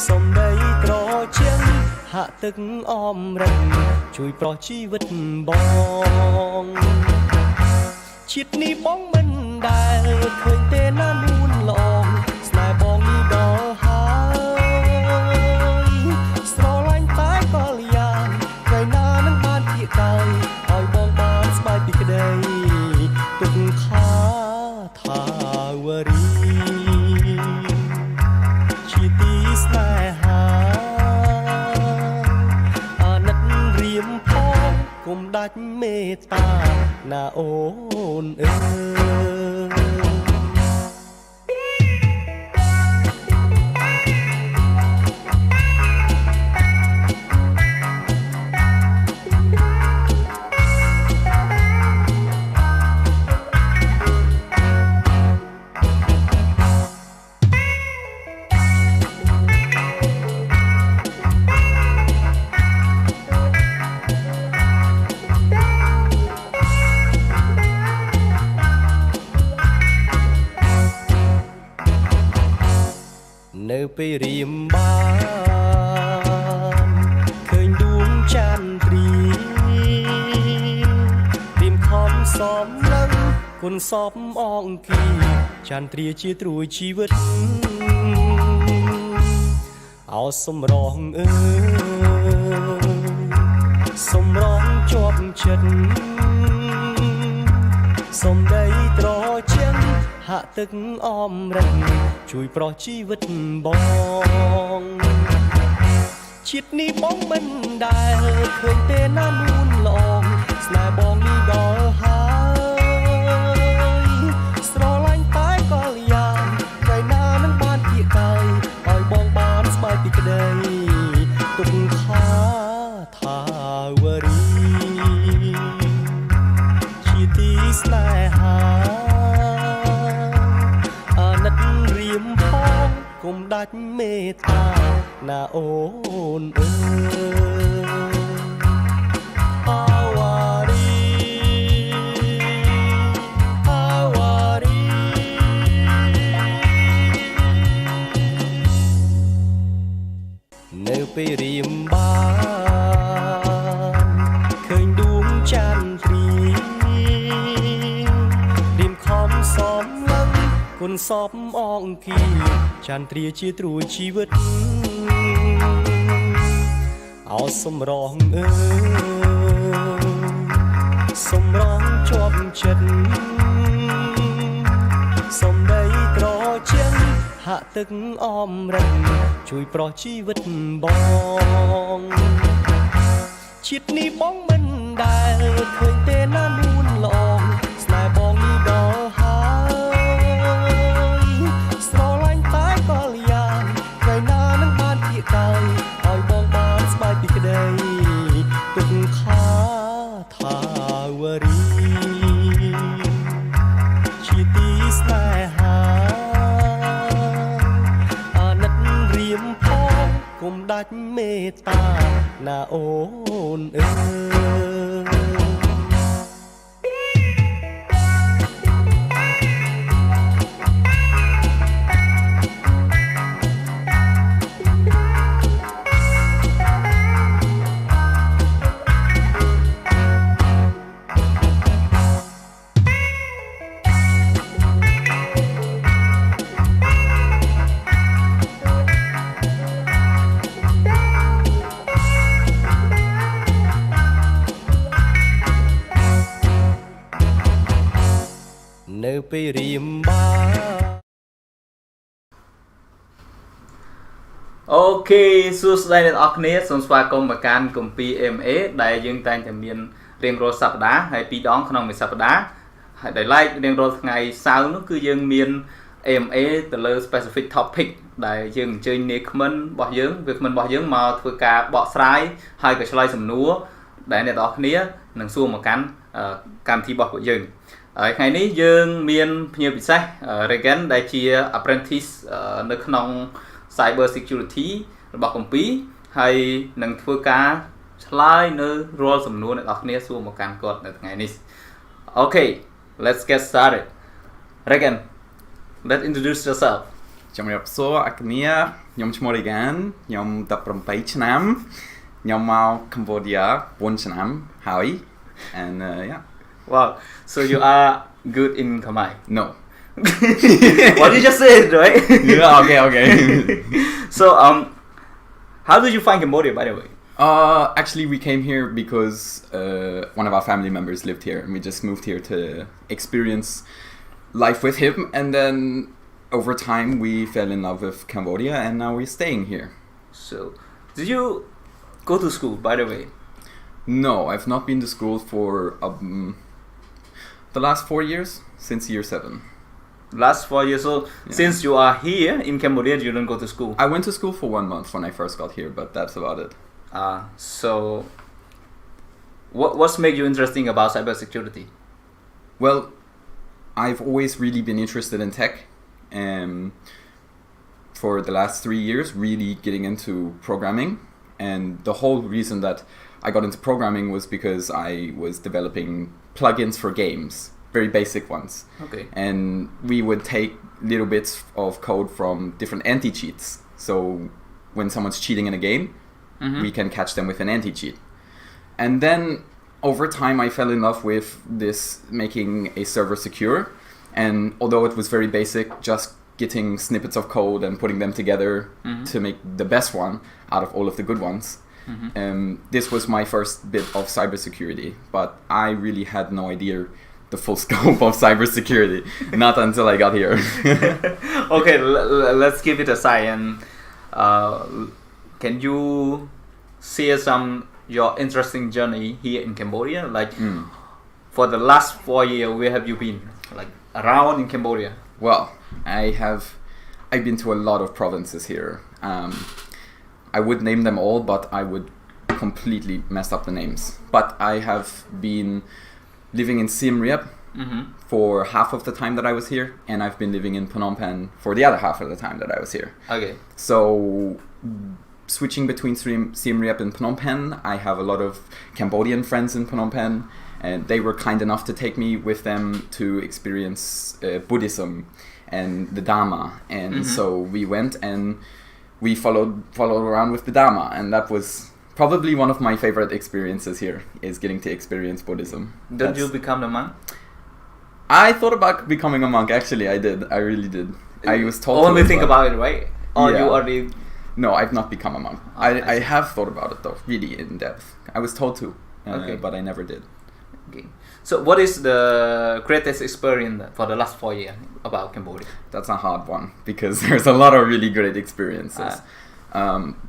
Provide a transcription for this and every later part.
សំដីត្រជាក់ហាក់ទឹកអមរិនជួយប្រោះជីវិតបងជាតិនេះបងមិនដែលឃើញទេណានួនល្អស្នេហ៍បងនេះដល់ហើយស្រឡាញ់តែក៏លយ៉ាងថ្ងៃណានឹងបានជាកាយឲ្យបងបានស្បែកពីក្តីទុកខាថាវរីជាទីស្នេហាអាណិតរៀមផងគុំដាច់មេត្តាណាអូនអើនៅពេលរៀមបានឃើញដួងច័ន្ទរីរៀមខំសំឡឹងគុណសពអង្គីច័ន្ទរីជាត្រួយជីវិតអោសម្រងអើសម្រងជាប់ចិត្តសំដីត្រជាក់ហាក់ទឹកអមរិនជួយប្រោះជីវិតបងជាតិនេះបងមិនដែលឃើញទេណានួនល្អស្នេហ៍បងនេះដល់ហើយស្រឡាញ់តែក៏យ៉ាងថ្ងៃណានឹងបានជាកាយឲ្យបងបានស្បែកពីក្តីទុកខាថាវរីជាទីស្នេហាគុំដាច់មេត្តាណាអូនអើអាវ៉ារីអាវ៉ារីនៅពេលរៀមបានឃើញដួងច័ន្ទរីរៀមខំសំឡឹងគុណសពអង្គីច័ន្ទរាជាត្រួយជីវិតអោសម្រងអើសម្រងជាប់ចិត្តសំដីត្រជាក់ហាក់ទឹកអមរិនជួយប្រោះជីវិតបងជាតិនេះបងមិនដែលឃើញទេណានួនល្អស្នេហ៍បងនេះដល់ហើយស្រឡាញ់តែក៏លយ៉ាងថ្ងៃណានឹងបានជាកាយឲ្យបងបានស្បែកពីក្តីទុកខាថាវរីជាទីស្នេហាអាណិតរៀមផងគុំដាច់មេត្តាណាអូនអើនៅពេលរៀមបានអូខេសួស្តីអ្នកនរគ្នាសូមស្វាគមន៍មកកាន់គម្ពីរ AMA ដែលយើងតែងតែមានរៀងរាល់សប្តាហ៍ហើយ2ដងក្នុងមួយសប្តាហ៍ហើយដែល like រៀងរាល់ថ្ងៃសៅរ៍នោះគឺយើងមាន AMA ទៅលើ specific topic ដែលយើងអញ្ជើញនាយក្មិនរបស់យើងវាក្មិនរបស់យើងមកធ្វើការបកស្រាយហើយក៏ឆ្លើយសំណួរដែលអ្នកនរគ្នានឹងសួរមកកាន់កម្មវិធីរបស់ពួកយើងហើយថ្ងៃនេះយើងមានភ្ញៀវពិសេស Regan ដែលជា apprentice នៅក្នុង Cybersecurity របស់គម្ពីរហើយនឹងធ្វើការឆ្លើយនៅរាល់សំណួរអ្នកនរគ្នាសួរមកកាន់គាត់នៅថ្ងៃនេះ Okay, let's get started. Regan, let's introduce yourself. ជំរាបសួរអរគុណខ្ញុំឈ្មោះ Regan ខ្ញុំ18ឆ្នាំខ្ញុំមក Cambodia 4ឆ្នាំហើយ and yeah. Wow, so you are good in Khmer? No. What you just said, right? Yeah, okay. So how did you find Cambodia, by the way? Actually we came here because one of our family members lived here and we just moved here to experience life with him, and then over time we fell in love with Cambodia and now we're staying here. So did you go to school, by the way? No, I've not been to school for the last 4 years, since year 7. Last 4 years. So since you are here in Cambodia, you don't go to school? I went to school for 1 month when I first got here, but that's about it. So what's made you interesting about cybersecurity? Well, I've always really been interested in tech. For the last 3 years, really getting into programming, and the whole reason that I got into programming was because I was developing plugins for games, very basic ones. Okay. And we would take little bits of code from different anti-cheats. So when someone's cheating in a game, we can catch them with an anti-cheat. And then over time I fell in love with this, making a server secure. And although it was very basic, just getting snippets of code and putting them together to make the best one out of all of the good ones. This was my first bit of cybersecurity, but I really had no idea the full scope of cybersecurity, not until I got here. Okay, let's give it a sigh, and can you share your interesting journey here in Cambodia? Like for the last 4 years, where have you been? Like around in Cambodia? Well, I've been to a lot of provinces here. I would name them all, but I would completely mess up the names. But I have been living in Siem Reap for half of the time that I was here, and I've been living in Phnom Penh for the other half of the time that I was here. Okay. So switching between Siem Reap and Phnom Penh, I have a lot of Cambodian friends in Phnom Penh, and they were kind enough to take me with them to experience Buddhism and the Dharma, and so we went and we followed around with the Dharma, and that was probably one of my favorite experiences here, is getting to experience Buddhism. Did you become a monk? I thought about becoming a monk, actually. I did. I really did. I was told to. Only think about it, right? Or Yeah. you already... No, I've not become a monk. I have thought about it though, really in depth. I was told to, but I never did. Okay. So what is the greatest experience for the last 4 years about Cambodia? That's a hard one because there's a lot of really great experiences.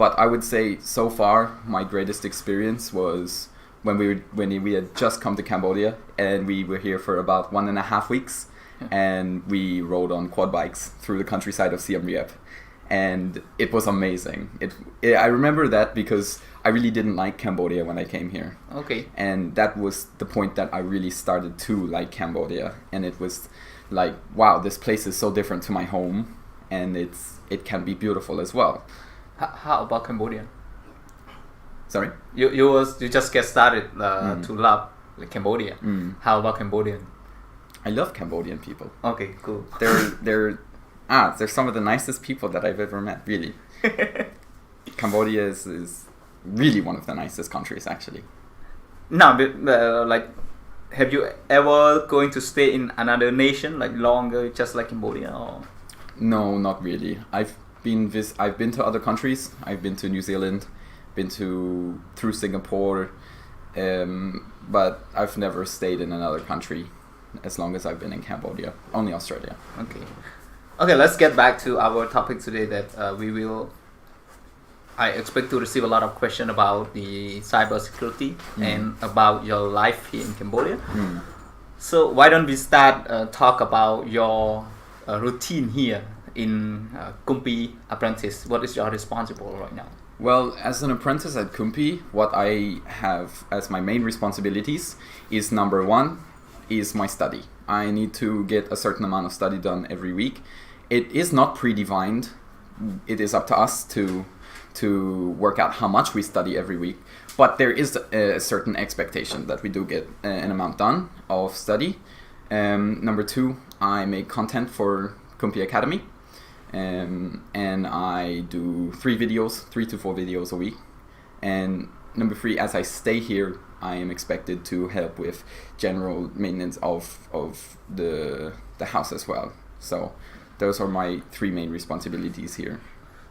But I would say so far my greatest experience was when we had just come to Cambodia, and we were here for about 1.5 weeks, and we rode on quad bikes through the countryside of Siem Reap. And it was amazing. I remember that because I really didn't like Cambodia when I came here. Okay. And that was the point that I really started to like Cambodia. And it was like, wow, this place is so different to my home, and it can be beautiful as well. How about Cambodian? Sorry? You just get started to love Cambodia. How about Cambodian? I love Cambodian people. Okay, cool. They're some of the nicest people that I've ever met, really. Cambodia is really one of the nicest countries, actually. Now, like, have you ever going to stay in another nation, like longer, just like Cambodia? Or? No, not really. I've been to other countries. I've been to New Zealand, been through Singapore, but I've never stayed in another country as long as I've been in Cambodia. Only Australia. Okay, let's get back to our topic today that I expect to receive a lot of questions about the cybersecurity and about your life here in Cambodia. So why don't we start talk about your routine here in KOOMPI Apprentice? What is your responsible right now? Well, as an apprentice at KOOMPI, what I have as my main responsibilities is number 1 is my study. I need to get a certain amount of study done every week. It is not predefined. It is up to us to work out how much we study every week. But there is a certain expectation that we do get an amount done of study. Number 2, I make content for KOOMPI Academy. and I do 3 to 4 videos a week. And number 3, as I stay here, I am expected to help with general maintenance of the house as well. So those are my 3 main responsibilities here.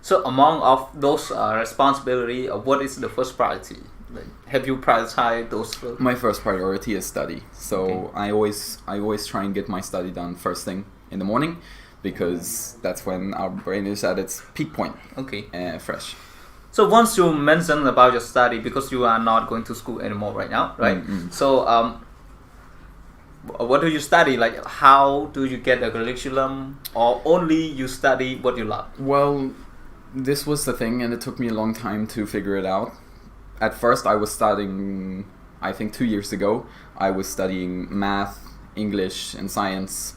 So among of those responsibility, what is the first priority? Like, have you prioritized those first? My first priority is study. So I always try and get my study done first thing in the morning, because that's when our brain is at its peak point. Fresh. So once you mentioned about your study, because you are not going to school anymore right now, right? So what do you study? Like, how do you get a curriculum, or only you study what you love? Well, this was the thing, and it took me a long time to figure it out. At first, I was studying, I think 2 years ago, I was studying math, English, and science,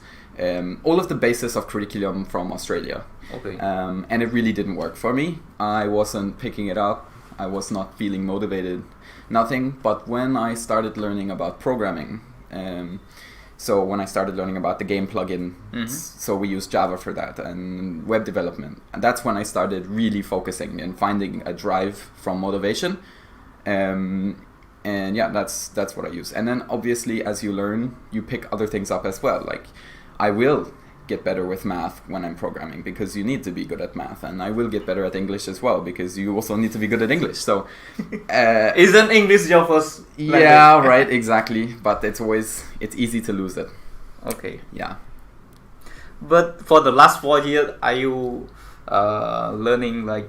all of the basis of curriculum from Australia. And it really didn't work for me. I wasn't picking it up. I was not feeling motivated, nothing. But when I started learning about programming, so when I started learning about the game plugin, so we use Java for that, and web development, and that's when I started really focusing and finding a drive from motivation. And yeah, that's what I use. And then obviously, as you learn, you pick other things up as well. Like, I will get better with math when I'm programming, because you need to be good at math, and I will get better at English as well, because you also need to be good at English. So isn't English your first language? Yeah, right, exactly. But it's easy to lose it. Yeah. But for the last 4 years, are you learning, like,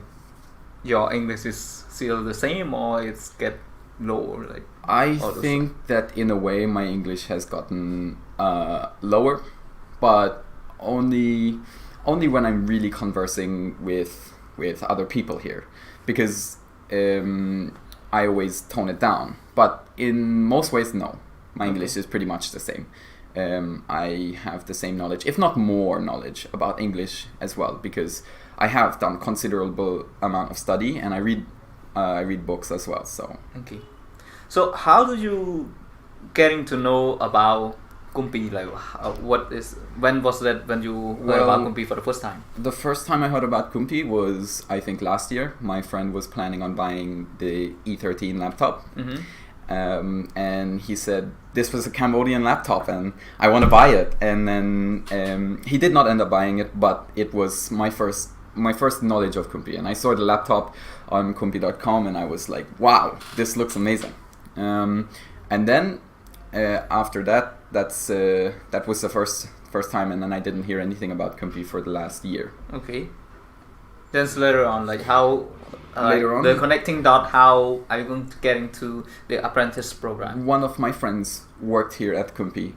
your English is still the same, or it's get lower? Like, I think that in a way my English has gotten lower, but only when I'm really conversing with other people here, because I always tone it down. But in most ways, no, my English is pretty much the same. I have the same knowledge, if not more knowledge, about English as well, because I have done considerable amount of study, and I read books as well. So so how do you getting to know about KOOMPI? Like, when was that when you heard about KOOMPI for the first time? The first time I heard about KOOMPI was, I think, last year. My friend was planning on buying the E13 laptop. And he said this was a Cambodian laptop and I want to buy it. And then he did not end up buying it, but it was my first knowledge of KOOMPI. And I saw the laptop on KOOMPI.com and I was like, wow, this looks amazing. And then after that, that was the first time, and then I didn't hear anything about KOOMPI for the last year. Then later on, like, how later on, the connecting dot, how are you going to get into the apprentice program? One of my friends worked here at KOOMPI,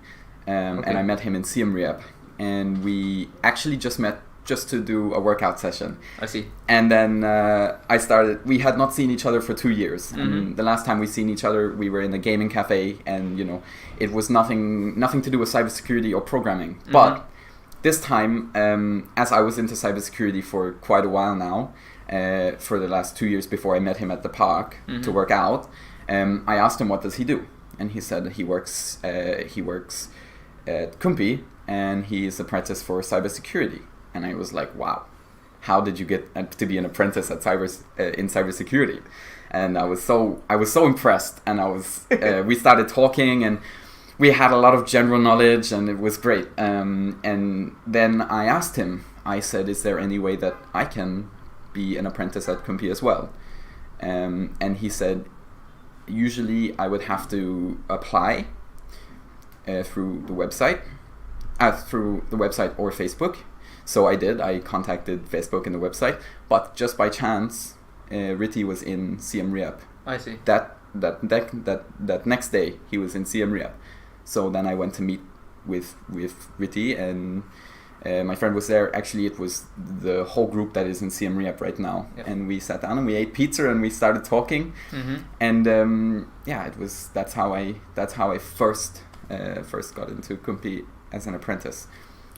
and I met him in Siem Reap, and we actually just met just to do a workout session. I see. And then we had not seen each other for 2 years. And the last time we seen each other, we were in a gaming cafe, and it was nothing to do with cybersecurity or programming. But this time, as I was into cybersecurity for quite a while now, for the last 2 years before I met him at the park to work out, I asked him what does he do, and he said he works at KOOMPI and he is apprentice for cybersecurity. And I was like, wow, how did you get to be an apprentice at in cybersecurity? And I was so impressed, and we started talking, and we had a lot of general knowledge, and it was great. And then I asked him, I said, is there any way that I can be an apprentice at KOOMPI as well? And he said, usually I would have to apply through the website or Facebook. So I did. I contacted Facebook and the website, but just by chance, Riti was in Siem Reap. I see. That next day he was in Siem Reap. So then I went to meet with Riti, and my friend was there. Actually, it was the whole group that is in Siem Reap right now. Yep. And we sat down and we ate pizza and we started talking. And that's how I first got into KOOMPI as an apprentice.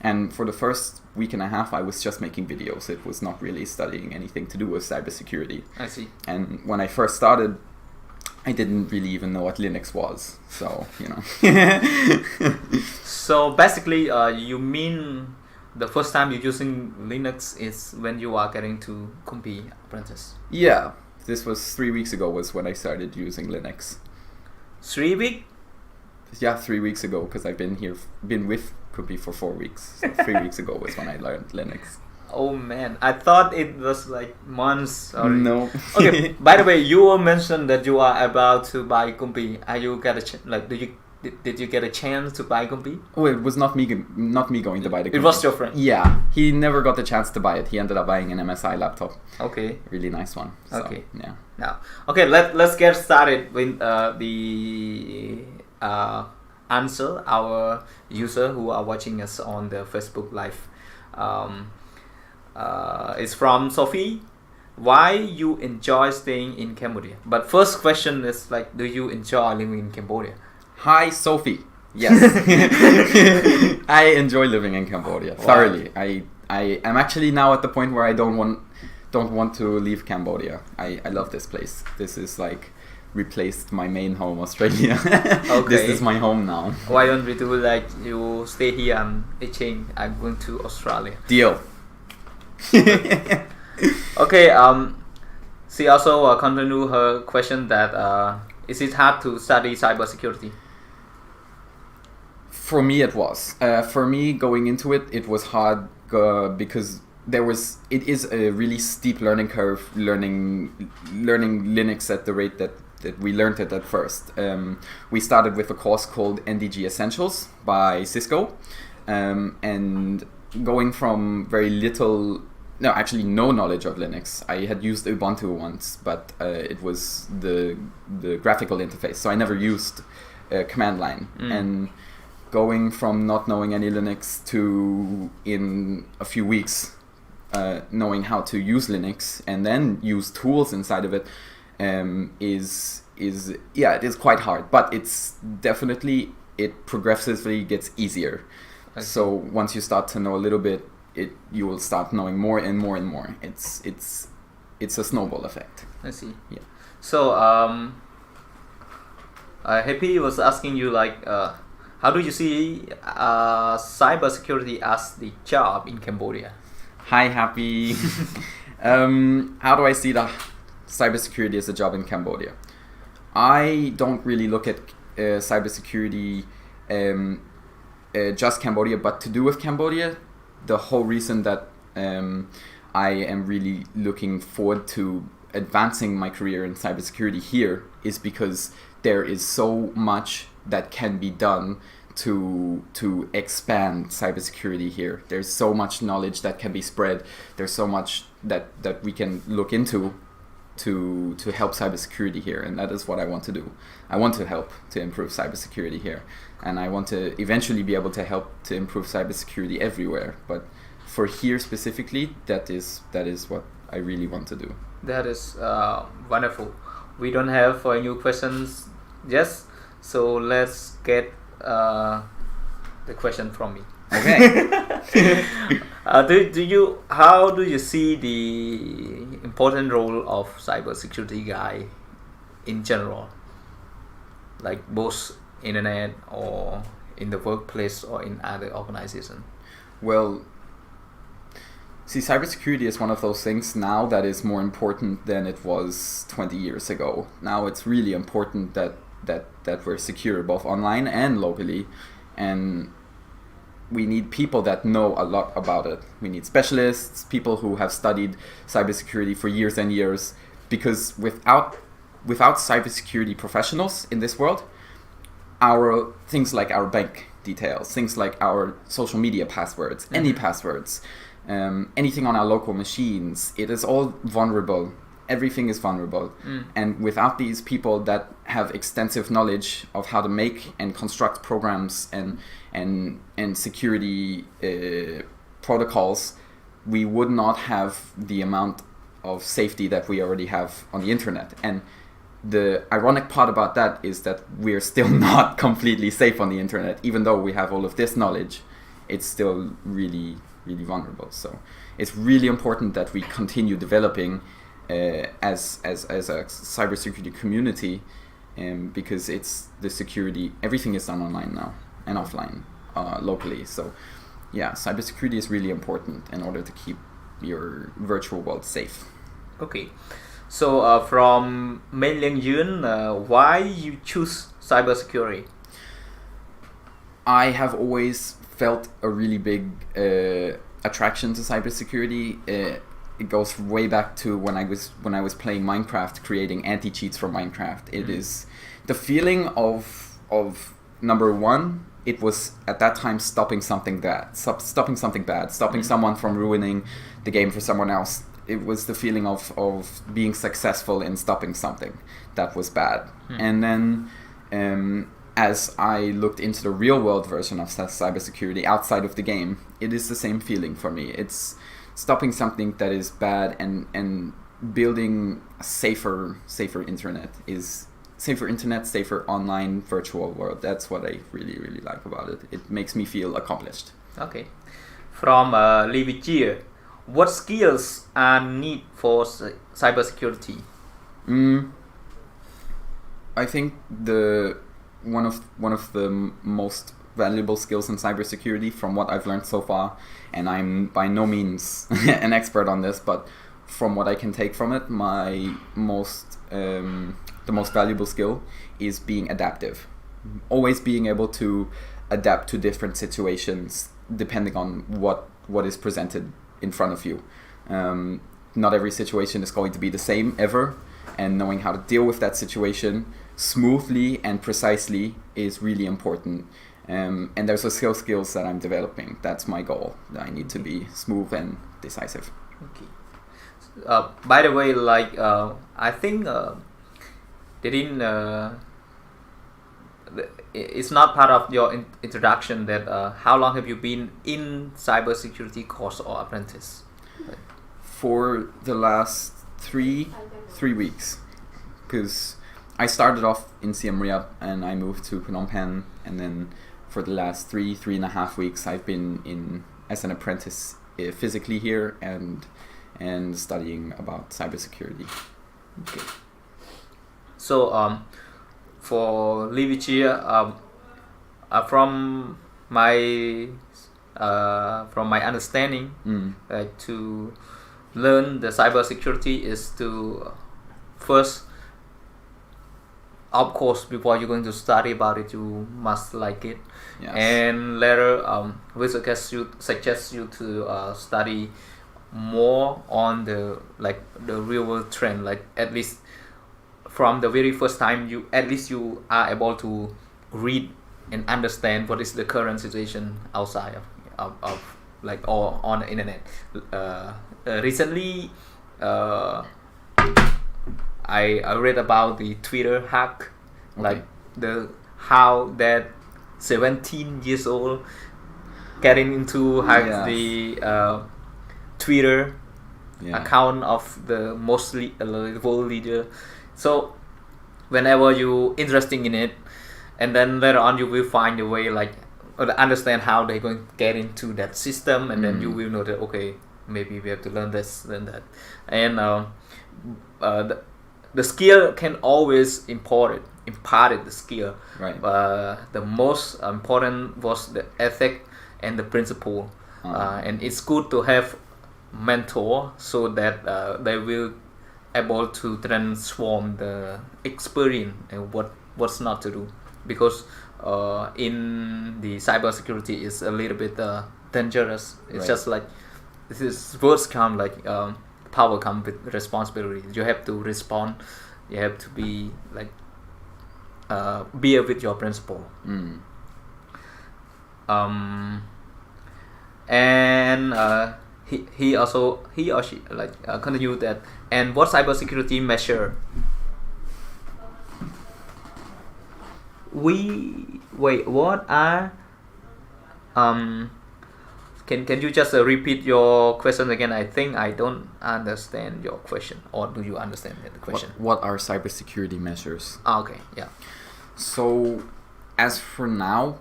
And for the first week and a half, I was just making videos. It was not really studying anything to do with cybersecurity. I see. And when I first started, I didn't really even know what Linux was. So, So basically, you mean the first time you're using Linux is when you are getting to KOOMPI Apprentice. Yeah, this was 3 weeks ago was when I started using Linux. 3 weeks? Yeah, 3 weeks ago, because I've been with KOOMPI for 4 weeks. So 3 weeks ago was when I learned Linux. Oh man, I thought it was like months. Or... No. Okay. By the way, you mentioned that you are about to buy KOOMPI. Are you get did you get a chance to buy KOOMPI? Oh, it was not me going to buy the KOOMPI. It was your friend. Yeah, he never got the chance to buy it. He ended up buying an MSI laptop. Okay. Really nice one. So, okay. Yeah. Now, okay, let's get started with the answer our user who are watching us on the Facebook Live. It's from Sophie. Why you enjoy staying in Cambodia? But first question is like, do you enjoy living in Cambodia? Hi, Sophie. Yes, I enjoy living in Cambodia thoroughly. I am actually now at the point where I don't want to leave Cambodia. I love this place. This is like replaced my main home, Australia. Okay. This is my home now. Why don't we do like you stay here and exchange? I'm going to Australia. Deal. Okay. She also continue her question that is it hard to study cybersecurity? For me, it was. For me, going into it, it was hard because it is a really steep learning curve. Learning Linux at the rate that we learned it at first. We started with a course called NDG Essentials by Cisco, and going from very little, no, actually no knowledge of Linux. I had used Ubuntu once, but it was the graphical interface, so I never used command line. And going from not knowing any Linux to in a few weeks knowing how to use Linux and then use tools inside of it it is quite hard, but it's definitely, it progressively gets easier. So once you start to know a little bit, you will start knowing more and more and more. It's a snowball effect. I see. Yeah. So Happy was asking you like how do you see cybersecurity as the job in Cambodia? Hi, Happy. How do I see the cybersecurity as a job in Cambodia? I don't really look at cybersecurity just Cambodia, but to do with Cambodia. The whole reason that I am really looking forward to advancing my career in cybersecurity here is because there is so much that can be done to expand cybersecurity here. There's so much knowledge that can be spread. There's so much that we can look into to help cybersecurity here, and that is what I want to do. I want to help to improve cybersecurity here, and I want to eventually be able to help to improve cybersecurity everywhere. But for here specifically, that is what I really want to do. That is wonderful. We don't have new questions. Yes, so let's get the question from me. Okay. How do you see the important role of cybersecurity guy in general, like both internet or in the workplace or in other organization? Well, see, cybersecurity is one of those things now that is more important than it was 20 years ago. Now it's really important that we're secure both online and locally, and we need people that know a lot about it. We need specialists, people who have studied cybersecurity for years and years, because without cybersecurity professionals in this world, our things like our bank details, things like our social media passwords, any passwords, anything on our local machines, it is all vulnerable. Everything is vulnerable. And without these people that have extensive knowledge of how to make and construct programs and security protocols, we would not have the amount of safety that we already have on the internet. And the ironic part about that is that we're still not completely safe on the internet. Even though we have all of this knowledge, it's still really, really vulnerable. So it's really important that we continue developing as a cybersecurity community, because it's the security, everything is done online now and offline, locally. So yeah, cybersecurity is really important in order to keep your virtual world safe. Okay. So from mainland Yun, why you choose cybersecurity? I have always felt a really big attraction to cybersecurity. It goes way back to when I was playing Minecraft, creating anti-cheats for Minecraft. It is the feeling of number one. It was at that time stopping something bad, stopping someone from ruining the game for someone else. It was the feeling of being successful in stopping something that was bad. And then as I looked into the real world version of cybersecurity outside of the game, it is the same feeling for me. It's stopping something that is bad and building a safer internet, safer online virtual world. That's what I really, really like about it. It makes me feel accomplished. Okay. From Livichia, what skills are needed for cybersecurity? I think one of the most valuable skills in cybersecurity, from what I've learned so far, and I'm by no means an expert on this, but from what I can take from it, the most valuable skill is being adaptive. Always being able to adapt to different situations depending on what is presented in front of you. Not every situation is going to be the same ever, and knowing how to deal with that situation smoothly and precisely is really important. And there's also skills that I'm developing. That's my goal. I need to be smooth and decisive. Okay. By the way, like I think it's not part of your introduction that how long have you been in cybersecurity course or apprentice? For the last three weeks, because I started off in Siem Reap and I moved to Phnom Penh, and then for the last 3.5 weeks I've been in as an apprentice physically here and studying about cybersecurity. Okay. So for Livichia, from my understanding, to learn the cybersecurity is to first, of course, before you're going to study about it, you must like it. Yes. And later, we suggest you to study more on the real world trend. Like at least from the very first time, you are able to read and understand what is the current situation outside of like or on the internet. Recently, I read about the Twitter hack, like how that 17 years old getting into hack the Twitter account of the most world leader. So whenever you interested in it, and then later on you will find a way like understand how they're going to get into that system, and then you will know that okay, maybe we have to learn this, then that, and the skill can always imparted the skill. Right. The most important was the ethic and the principle, and it's good to have mentor so that they will able to transform the experience and what's not to do, because in the cybersecurity is a little bit dangerous. It's just like this is words come like power come with responsibility. You have to respond. You have to be like be with your principle. And he or she like continue that. And what cybersecurity measure? What are Can you just repeat your question again? I think I don't understand your question, or do you understand the question? What are cybersecurity measures? Okay, yeah. So, as for now,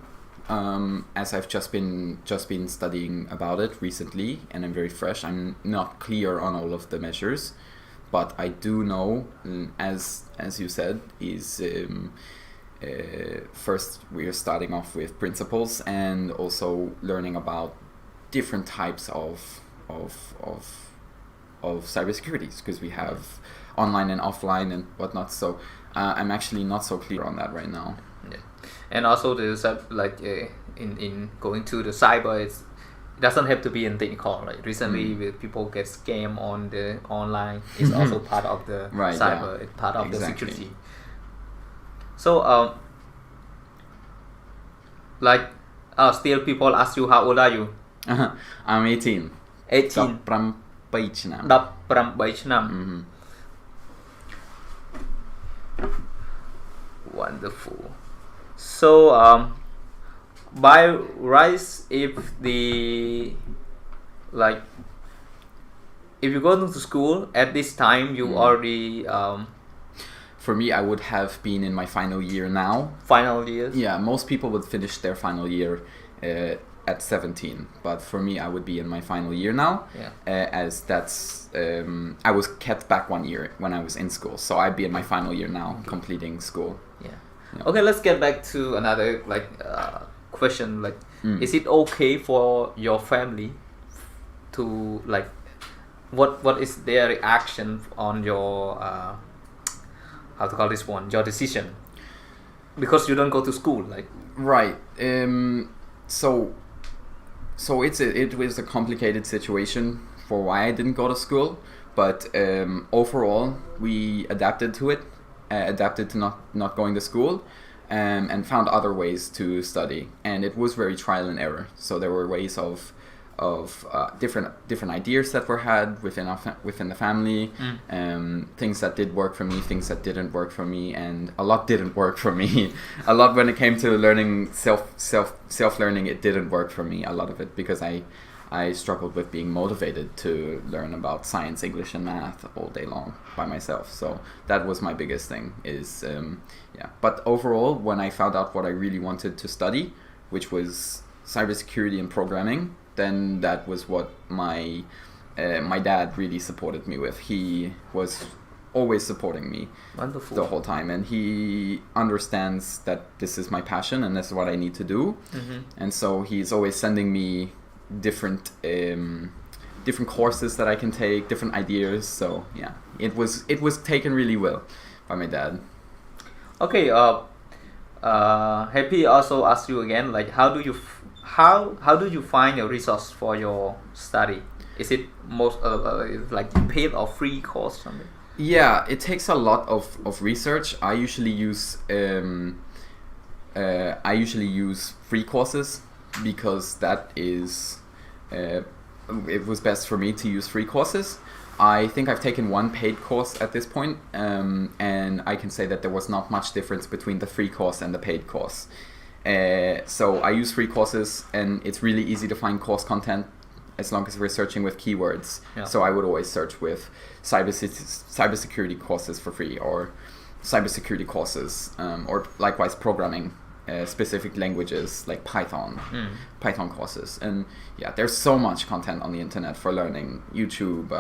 as I've just been studying about it recently, and I'm very fresh, I'm not clear on all of the measures, but I do know, as you said, is first we are starting off with principles and also learning about different types of cybersecurity, because we have online and offline and whatnot. So I'm actually not so clear on that right now. Yeah, and also there's in going to the cyber, it doesn't have to be in technical. Right? Recently, people get scammed on the online. It's also part of the Right, cyber. yeah. It's part of Exactly. the security. So still people ask you, how old are you? I'm 18. 18. 18 ឆ្នាំ 18 ឆ្នាំ Wonderful. So by rights, if you go to school at this time, you already For me, I would have been in my final year now. final years. Yeah, most people would finish their final year at 17, but for me, I would be in my final year now. Yeah. As that's I was kept back 1 year when I was in school, so I'd be in my final year now, completing school. Yeah. Yeah. Okay, let's get back to another question. Is it okay for your family to what is their reaction on your how to call this one, your decision, because you don't go to school, Right. So it was a complicated situation for why I didn't go to school, but overall we adapted to it, adapted to not going to school, and found other ways to study, and it was very trial and error. So there were ways of different ideas that were had within the family, things that did work for me, things that didn't work for me, and a lot didn't work for me. A lot when it came to learning self learning, it didn't work for me, a lot of it, because I struggled with being motivated to learn about science, English, and math all day long by myself. So that was my biggest thing. But overall, when I found out what I really wanted to study, which was cybersecurity and programming, then that was what my dad really supported me with. He was always supporting me. Wonderful. The whole time, and he understands that this is my passion and this is what I need to do. And so he's always sending me different courses that I can take, different ideas. So yeah, it was taken really well by my dad. Okay. Happy also ask you again, how do you find a resource for your study? Is it most paid or free course something? Yeah, it takes a lot of research. I usually use free courses, because that is it was best for me to use free courses. I think I've taken one paid course at this point, and I can say that there was not much difference between the free course and the paid course. So I use free courses, and it's really easy to find course content as long as we're searching with keywords. Yeah. So I would always search with cybersecurity courses for free, or cybersecurity courses, or likewise programming, specific languages like Python courses. And yeah, there's so much content on the internet for learning, YouTube,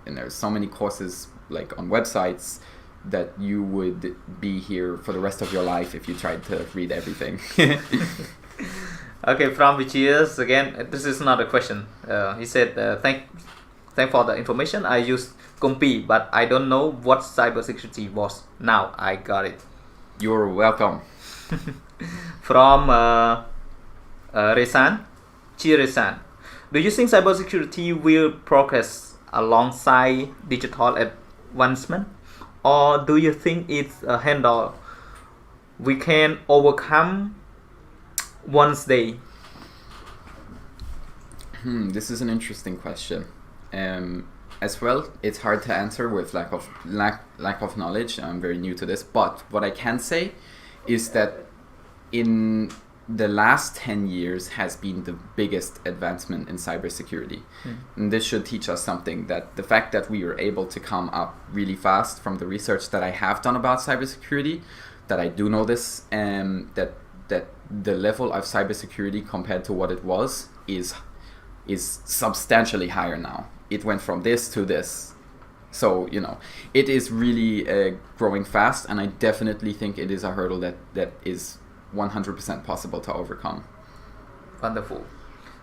and there's so many courses on websites that you would be here for the rest of your life if you tried to read everything. Okay, from which years? Again, this is not a question. He said, thank for the information. I used KOOMPI, but I don't know what cybersecurity was. Now I got it. You're welcome. From Resan, Resan, do you think cybersecurity will progress alongside digital advancement, or do you think it's a handle we can overcome one day? This is an interesting question. As well, it's hard to answer with lack of knowledge. I'm very new to this, but what I can say is that in the last 10 years has been the biggest advancement in cybersecurity. And this should teach us something, that the fact that we were able to come up really fast from the research that I have done about cybersecurity, that I do know this, that the level of cybersecurity compared to what it was is substantially higher now. It went from this to this. So, it is really growing fast, and I definitely think it is a hurdle that is 100% possible to overcome. Wonderful.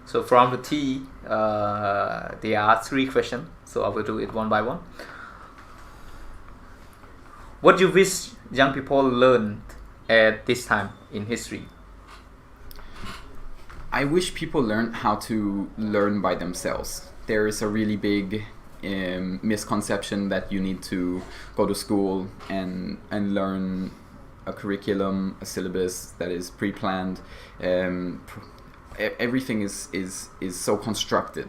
So from the T, there are 3 questions. So I will do it one by one. What you wish young people learned at this time in history? I wish people learn how to learn by themselves. There is a really big misconception that you need to go to school and learn a curriculum, a syllabus that is pre-planned. Everything is so constructed,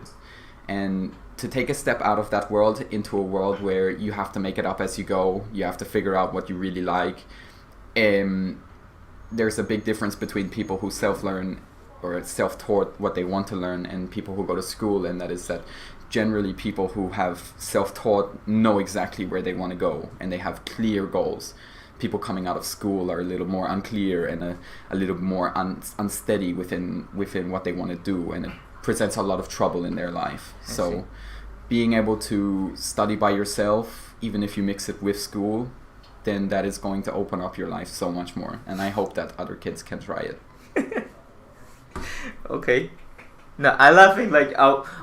and to take a step out of that world into a world where you have to make it up as you go, you have to figure out what you really like. There's a big difference between people who self-learn or self-taught what they want to learn and people who go to school, and that is that generally people who have self-taught know exactly where they want to go and they have clear goals. People coming out of school are a little more unclear and a little more unsteady within what they want to do, and it presents a lot of trouble in their life. So being able to study by yourself, even if you mix it with school, then that is going to open up your life so much more, and I hope that other kids can try it. Okay. No, I laughing like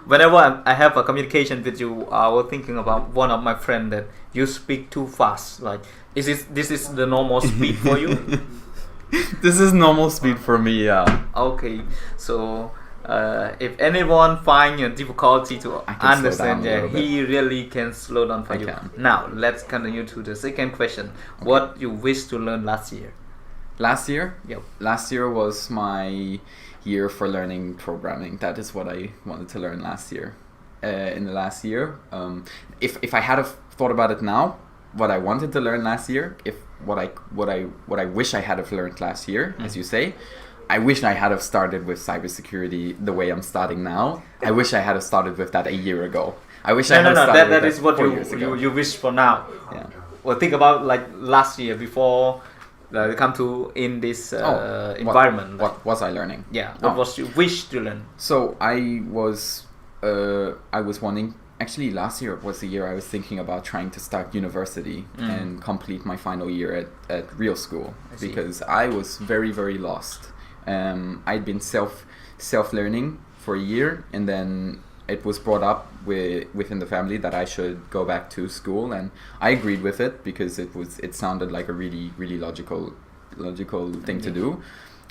whenever I have a communication with you, I was thinking about one of my friend that you speak too fast. Like, this is the normal speed for you? This is normal speed for me, yeah. Okay, so if anyone find a difficulty to understand, yeah, he really can slow down for you. Now let's continue to the second question. Okay. What you wish to learn last year? Last year? Yep. Last year was my year for learning programming. That is what I wanted to learn last year. In the last year, if I had have thought about it now, what I wanted to learn last year, what I wish I had have learned last year, as you say, I wish I had have started with cybersecurity the way I'm starting now. I wish I had have started with that a year ago. I wish I had started that with is what 4 years ago. you wish for now. Yeah. Well, think about like last year before you come to in this environment. What was I learning? Yeah. What was you wish to learn? So I was wanting. Actually, last year was the year I was thinking about trying to start university and complete my final year at real school, because I was very, very lost. I'd been self-learning for a year, and then it was brought up within the family that I should go back to school, and I agreed with it because it sounded like a really, really logical thing to do.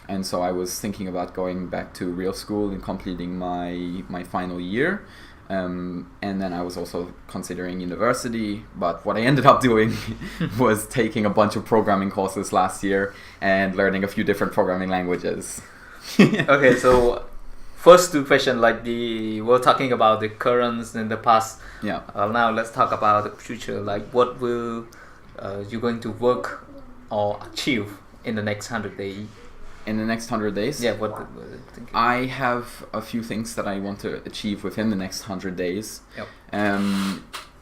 And so I was thinking about going back to real school and completing my final year. And then I was also considering university, but what I ended up doing was taking a bunch of programming courses last year and learning a few different programming languages. Okay, so first 2 questions, like we're talking about the currents and the past. Yeah. Now let's talk about the future. Like, what will you going to work or achieve in the next 100 days? In the next 100 days? Yeah, what thinking? I have a few things that I want to achieve within the next 100 days. Yep.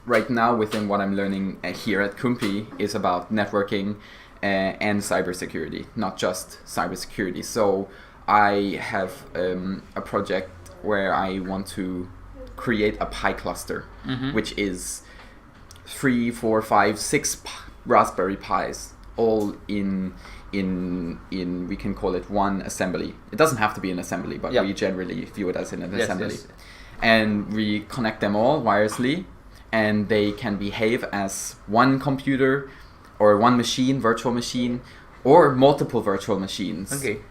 Right now, within what I'm learning here at KOOMPI is about networking and cybersecurity, not just cybersecurity. So I have a project where I want to create a Pi cluster, which is 3, 4, 5, 6 Raspberry Pis, all in we can call it one assembly. It doesn't have to be an assembly, but we generally view it as an assembly. Yes. And we connect them all wirelessly, and they can behave as one computer or one machine, virtual machine, or multiple virtual machines. Okay.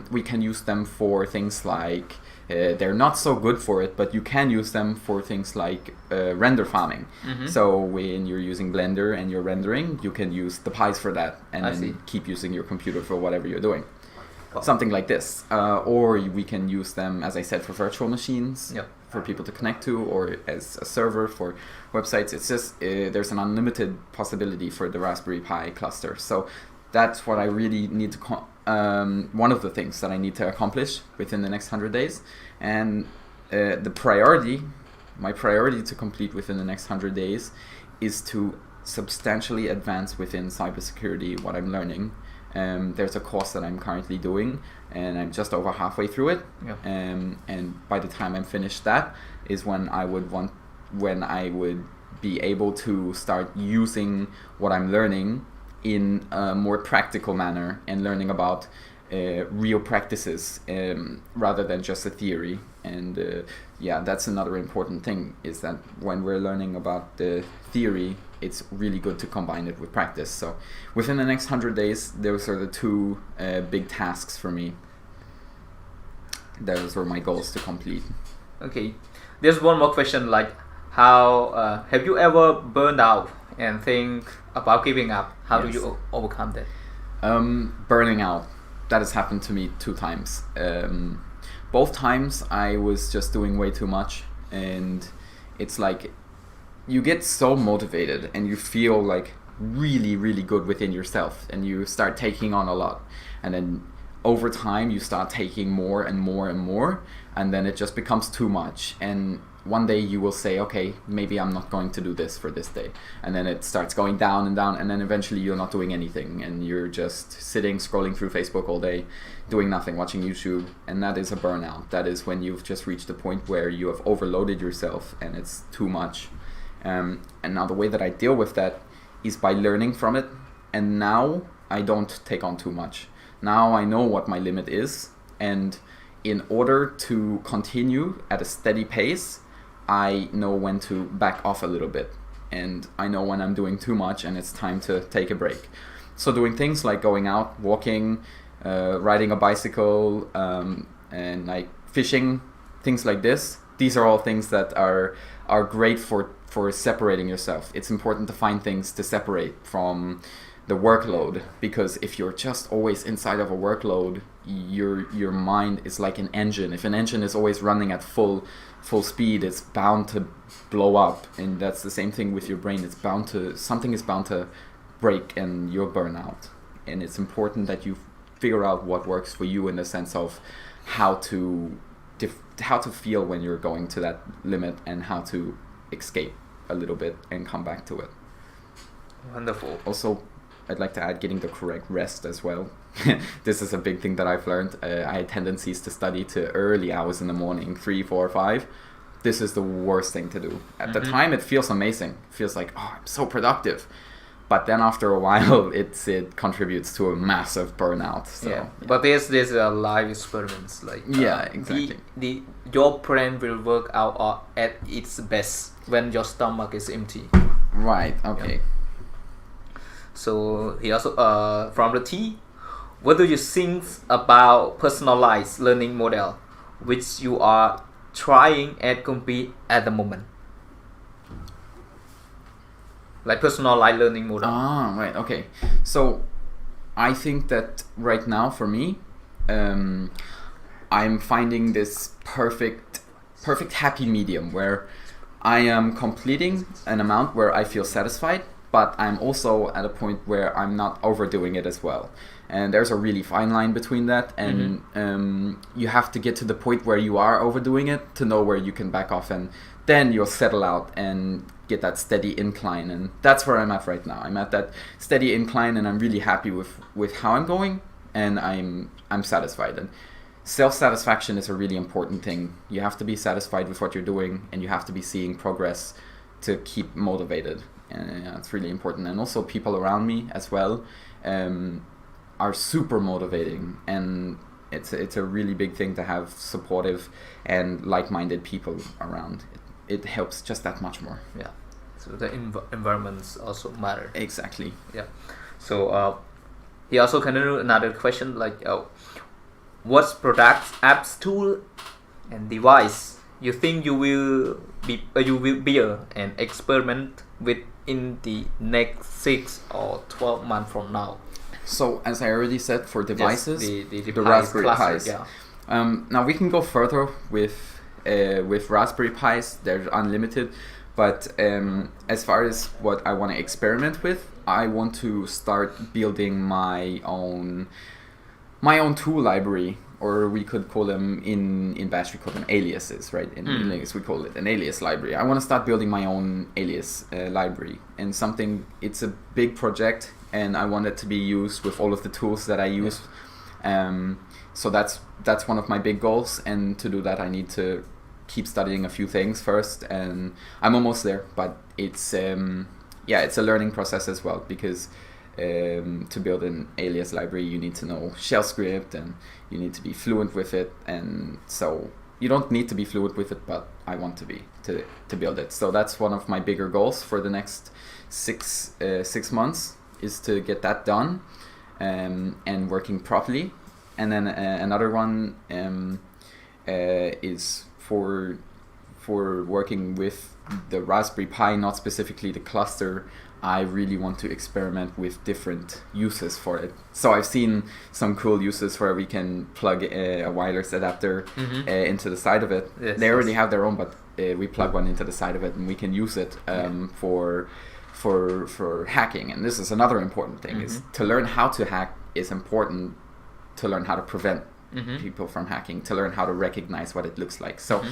We can use them for things like they're not so good for it, but you can use them for things like render farming. So when you're using Blender and you're rendering, you can use the Pis for that, and then keep using your computer for whatever you're doing. Something like this. Or we can use them, as I said, for virtual machines, for people to connect to, or as a server for websites. It's just, there's an unlimited possibility for the Raspberry Pi cluster. So that's what I really need to one of the things that I need to accomplish within the next 100 days. And my priority to complete within the next 100 days is to substantially advance within cybersecurity what I'm learning. There's a course that I'm currently doing, and I'm just over halfway through it. And by the time I'm finished, that is when I would be able to start using what I'm learning in a more practical manner and learning about real practices rather than just a theory. And yeah, that's another important thing, is that when we're learning about the theory, it's really good to combine it with practice. So within the next 100 days, those are the two big tasks for me. Those were my goals to complete. Okay, there's one more question, like how have you ever burned out and think about giving up? How do you overcome that? Burning out, that has happened to me 2 times. Both times I was just doing way too much, and it's like you get so motivated and you feel like really, really good within yourself, and you start taking on a lot, and then over time you start taking more and more and more, and then it just becomes too much, and one day you will say, okay, maybe I'm not going to do this for this day, and then it starts going down and down, and then eventually you're not doing anything, and you're just sitting scrolling through Facebook all day, doing nothing, watching YouTube, and that is a burnout. That is when you've just reached a point where you have overloaded yourself and it's too much. And now the way that I deal with that is by learning from it, and now I don't take on too much. Now I know what my limit is, and in order to continue at a steady pace, I know when to back off a little bit, and I know when I'm doing too much and it's time to take a break. So doing things like going out, walking, riding a bicycle, and like fishing, things like this, these are all things that are great for separating yourself. It's important to find things to separate from the workload, because if you're just always inside of a workload, your mind is like an engine. If an engine is always running at full speed, it's bound to blow up, and that's the same thing with your brain. Something is bound to break and you'll burn out. And it's important that you figure out what works for you, in the sense of how to feel when you're going to that limit, and how to escape a little bit and come back to it. Wonderful. Also, I'd like to add getting the correct rest as well. This is a big thing that I've learned. I had tendencies to study to early hours in the morning, 3, 4, 5. This is the worst thing to do. At the time, it feels amazing. It feels like, oh, I'm so productive. But then after a while, it contributes to a massive burnout. So, yeah. But there's live experiments, like exactly. Your brain will work out at its best when your stomach is empty. Right. Okay. Yeah. So he also from the T, what do you think about personalized learning model, which you are trying at KOOMPI at the moment? Like personalized learning model. Right. Okay. So I think that right now for me, I'm finding this perfect happy medium where I am completing an amount where I feel satisfied, but I'm also at a point where I'm not overdoing it as well. And there's a really fine line between that, and you have to get to the point where you are overdoing it to know where you can back off, and then you'll settle out and get that steady incline. And that's where I'm at right now. I'm at that steady incline, and I'm really happy with how I'm going, and I'm satisfied. And self-satisfaction is a really important thing. You have to be satisfied with what you're doing, and you have to be seeing progress to keep motivated. And it's really important. And also people around me as well are super motivating, and it's a really big thing to have supportive and like-minded people around. It helps just that much more. Yeah. So the environments also matter. Exactly. Yeah. So he also continued another question, like what's products, apps, tool, and device you think you will build and experiment with in the next 6 or 12 months from now? So as I already said, for devices, yes, the Raspberry cluster, Pis. Yeah. Now we can go further with Raspberry Pis. They're unlimited, but as far as what I want to experiment with, I want to start building my own tool library, or we could call them in Bash we call them aliases, right? In Linux we call it an alias library. I want to start building my own alias library, and it's a big project, and I want it to be used with all of the tools that I use. So that's one of my big goals, and to do that I need to keep studying a few things first, and I'm almost there, but it's a learning process as well, because to build an alias library you need to know shell script, and you need to be fluent with it, and so you don't need to be fluent with it, but I want to be to build it. So that's one of my bigger goals for the next 6 months, is to get that done and working properly. And then another one is for working with the Raspberry Pi, not specifically the cluster. I really want to experiment with different uses for it. So I've seen some cool uses where we can plug a wireless adapter into the side of it. Yes, they already have their own, but we plug one into the side of it and we can use it for hacking. And this is another important thing, is to learn how to hack is important, to learn how to prevent people from hacking, to learn how to recognize what it looks like. So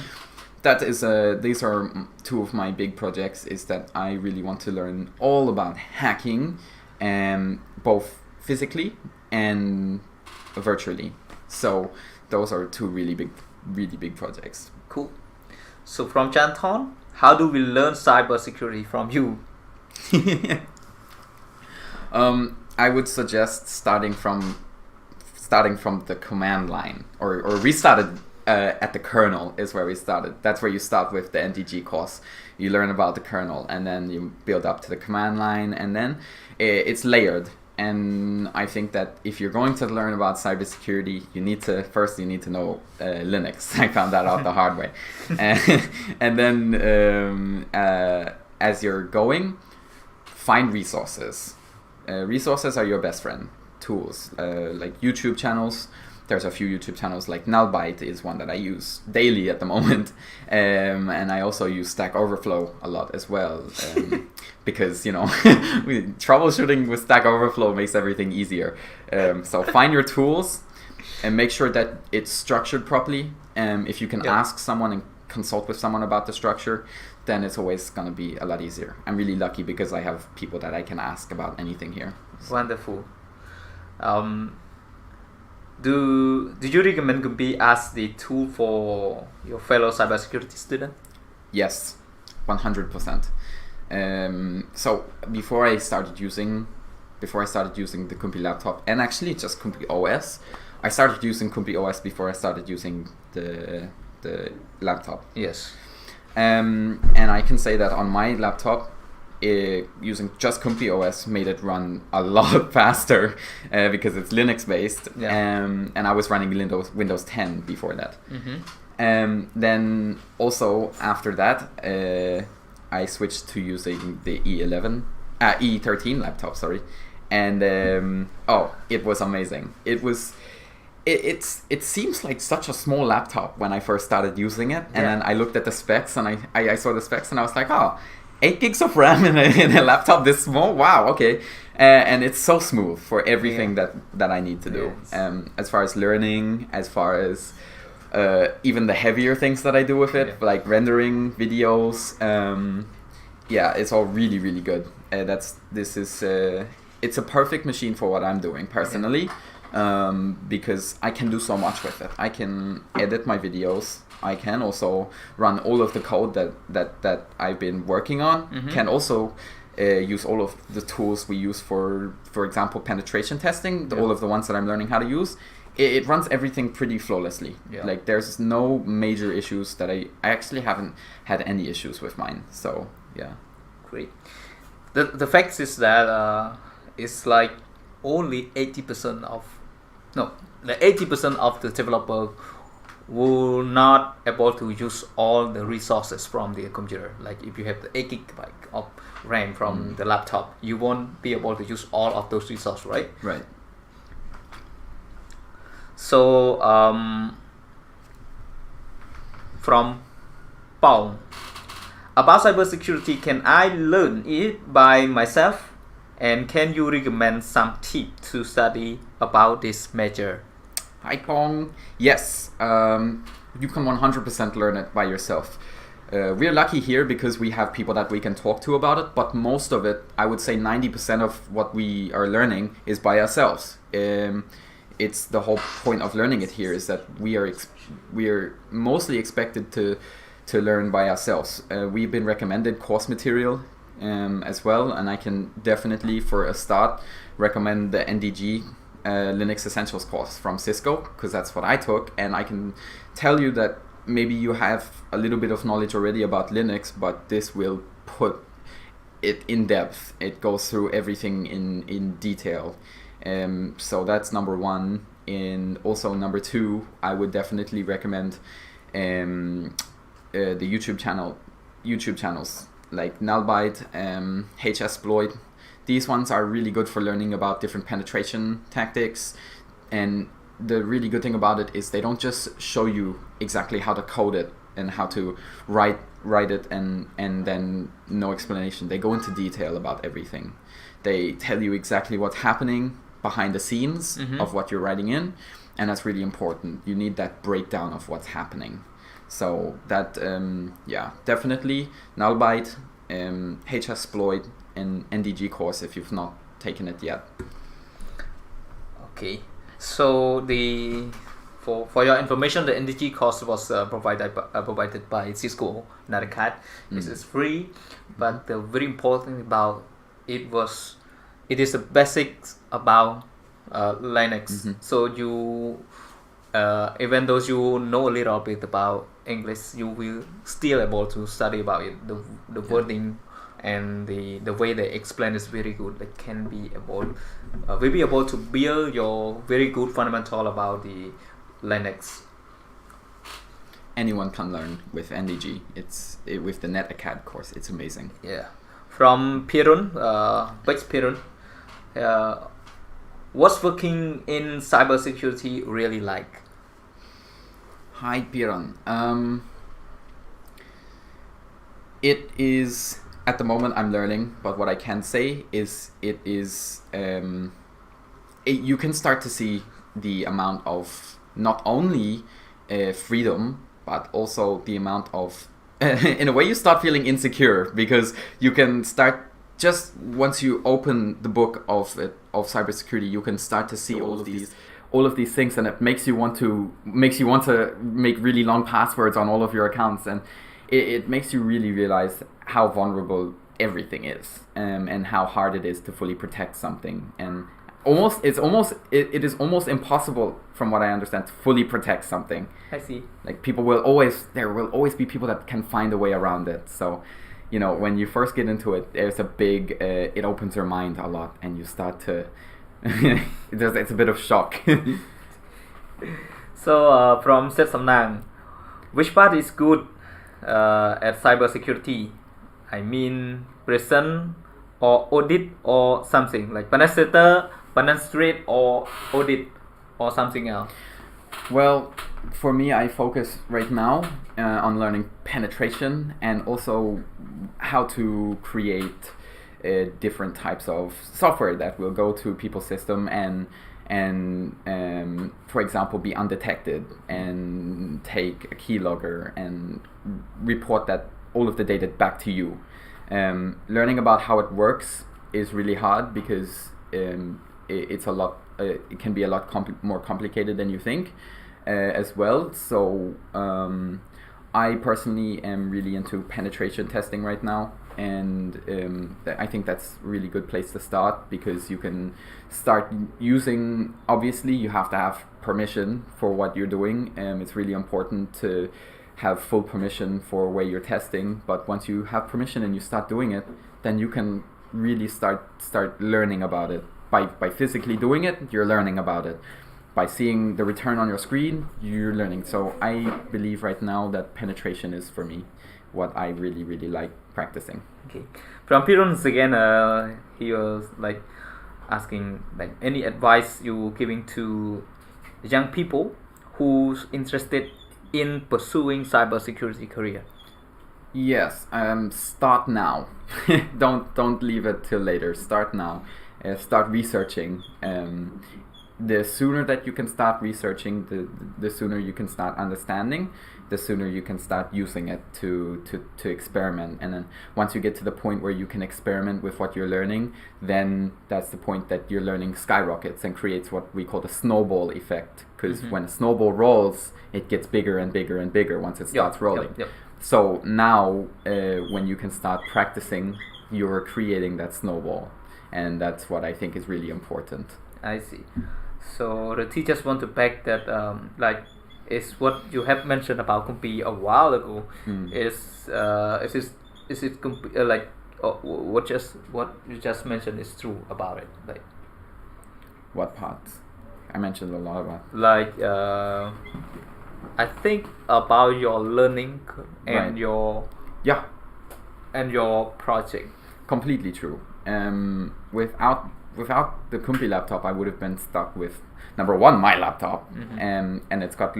that is these are two of my big projects, is that I really want to learn all about hacking, both physically and virtually. So those are two really big projects. Cool. So from Chanton, how do we learn cybersecurity from you? I would suggest starting from the command line, or we started at the kernel is where we started. That's where you start with the NTG course. You learn about the kernel and then you build up to the command line, and then it's layered. And I think that if you're going to learn about cybersecurity, you need to know Linux. I found that out the hard way. And then as you're going, find resources. Resources are your best friend. Tools like YouTube channels. There's a few YouTube channels, like Nullbyte is one that I use daily at the moment, and I also use Stack Overflow a lot as well, because troubleshooting with Stack Overflow makes everything easier. So find your tools and make sure that it's structured properly. If you can ask someone and consult with someone about the structure, then it's always going to be a lot easier. I'm really lucky because I have people that I can ask about anything here. Wonderful. Do you recommend KOOMPI as the tool for your fellow cybersecurity student? Yes, 100%. So before I started using the KOOMPI laptop, and actually just KOOMPI OS, I started using KOOMPI OS before I started using the laptop. Yes. And I can say that on my laptop, using just KOOMPI OS made it run a lot faster because it's Linux based, and I was running Windows 10 before that. Then also after that, I switched to using the E13 laptop, and it was amazing. It seems like such a small laptop when I first started using it, and then I looked at the specs, and I saw the specs, and I was like, 8 gigs of RAM in a laptop this small? Wow, okay. And it's so smooth for everything that I need to do. As far as learning, as far as even the heavier things that I do with it, like rendering videos. It's all really, really good. It's a perfect machine for what I'm doing personally, because I can do so much with it. I can edit my videos. I can also run all of the code that I've been working on. Can also use all of the tools we use for example, penetration testing, all of the ones that I'm learning how to use. It runs everything pretty flawlessly. Like there's no major issues that I actually haven't had any issues with mine. So Great. The fact is that it's like only 80% of the developer will not able to use all the resources from the computer. Like if you have the 8 GB of RAM from the laptop, you won't be able to use all of those resources, right? Right. So from Paul, about cybersecurity, can I learn it by myself? And can you recommend some tips to study about this major? Hi Pong. Yes, you can 100% learn it by yourself. We're lucky here because we have people that we can talk to about it, but most of it, I would say 90% of what we are learning is by ourselves. It's the whole point of learning it here is that we are mostly expected to learn by ourselves. We've been recommended course material as well, and I can definitely, for a start, recommend the NDG Linux Essentials course from Cisco, because that's what I took, and I can tell you that maybe you have a little bit of knowledge already about Linux, but this will put it in depth. It goes through everything in detail. So that's number one. And also number two, I would definitely recommend the YouTube channels like Nullbyte, HSploit. These ones are really good for learning about different penetration tactics. And the really good thing about it is they don't just show you exactly how to code it and how to write it and then no explanation. They go into detail about everything. They tell you exactly what's happening behind the scenes of what you're writing in, and that's really important. You need that breakdown of what's happening. So that definitely Nullbyte, HSploit, and NDG course if you've not taken it yet. Okay, so for your information, the NDG course was provided by Cisco Narakat. This is free, but the very important thing about it is the basics about Linux. So you even though you know a little bit about English, you will still able to study about it. The wording and the way they explain is very good. They can be able will be able to build your very good fundamental about the Linux. Anyone can learn with NDG. With the NetAcad course, it's amazing. Yeah. From Pirun, Pirun, what's working in cybersecurity really like? Hi Piran. It is, at the moment I'm learning, but what I can say is you can start to see the amount of not only freedom, but also the amount of in a way you start feeling insecure, because you can start, just once you open the book of cybersecurity, you can start to see all of these things, and it makes you want to make really long passwords on all of your accounts, and it makes you really realize how vulnerable everything is, and how hard it is to fully protect something, and it is almost impossible, from what I understand, to fully protect something. I see. Like there will always be people that can find a way around it. So, you know, when you first get into it, there's a big it opens your mind a lot, and you start to it's a bit of shock. So from Seth Samnang, which part is good at cybersecurity? I mean, present or audit or something like penetrate or audit or something else? Well, for me, I focus right now on learning penetration and also how to create different types of software that will go to people's system and for example, be undetected and take a keylogger and report that all of the data back to you. Learning about how it works is really hard, because it's a lot. It can be a lot more complicated than you think, as well. So I personally am really into penetration testing right now, and I think that's a really good place to start, because you can start using. Obviously, you have to have permission for what you're doing. It's really important to have full permission for where you're testing, but once you have permission and you start doing it, then you can really start learning about it. By physically doing it, you're learning about it. By seeing the return on your screen, you're learning. So I believe right now that penetration is, for me, what I really, really like practicing. Okay. From Pirons again, he was like asking like any advice you giving to young people who's interested in pursuing cybersecurity career? Yes, start now. Don't leave it till later. Start now. Start researching. The sooner that you can start researching, the sooner you can start understanding, the sooner you can start using it to experiment. And then once you get to the point where you can experiment with what you're learning, then that's the point that your learning skyrockets and creates what we call the snowball effect. Because when a snowball rolls, it gets bigger and bigger and bigger once it starts rolling. Yep. So now, when you can start practicing, you're creating that snowball. And that's what I think is really important. I see. So the teachers want to back that, like is what you have mentioned about KOOMPI a while ago. Is it like what you just mentioned is true about it? Like What parts? I mentioned a lot about. Like I think about your learning and your project. Completely true. Without the KOOMPI laptop, I would have been stuck with number one, my laptop, and it's got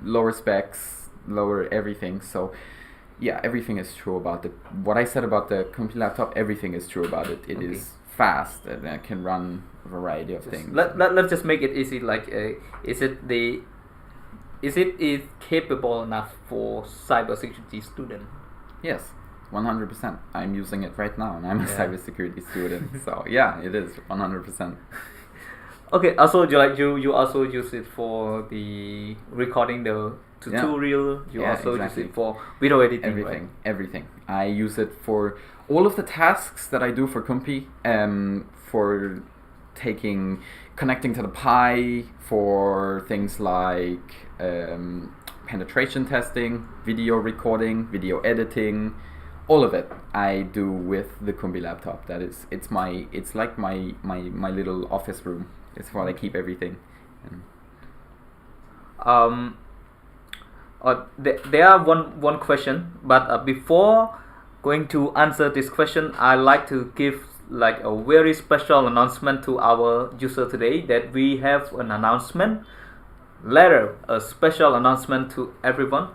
lower specs, lower everything. So yeah, everything is true about what I said about the KOOMPI laptop. Everything is true about it. It is fast and it can run a variety of things. Let's just make it easy. Like, is it capable enough for cybersecurity student? Yes, 100%. I'm using it right now, and I'm a cybersecurity student. So yeah, it is 100%. Okay. Also, you also use it for the recording the tutorial. You also use it for video editing. Everything. I use it for all of the tasks that I do for KOOMPI. For connecting to the Pi, for things like penetration testing, video recording, video editing, all of it I do with the KOOMPI laptop. It's like my little office room. It's where I keep everything. There are one question, but before going to answer this question, I like to give like a very special announcement to our user today, that we have an announcement later, a special announcement to everyone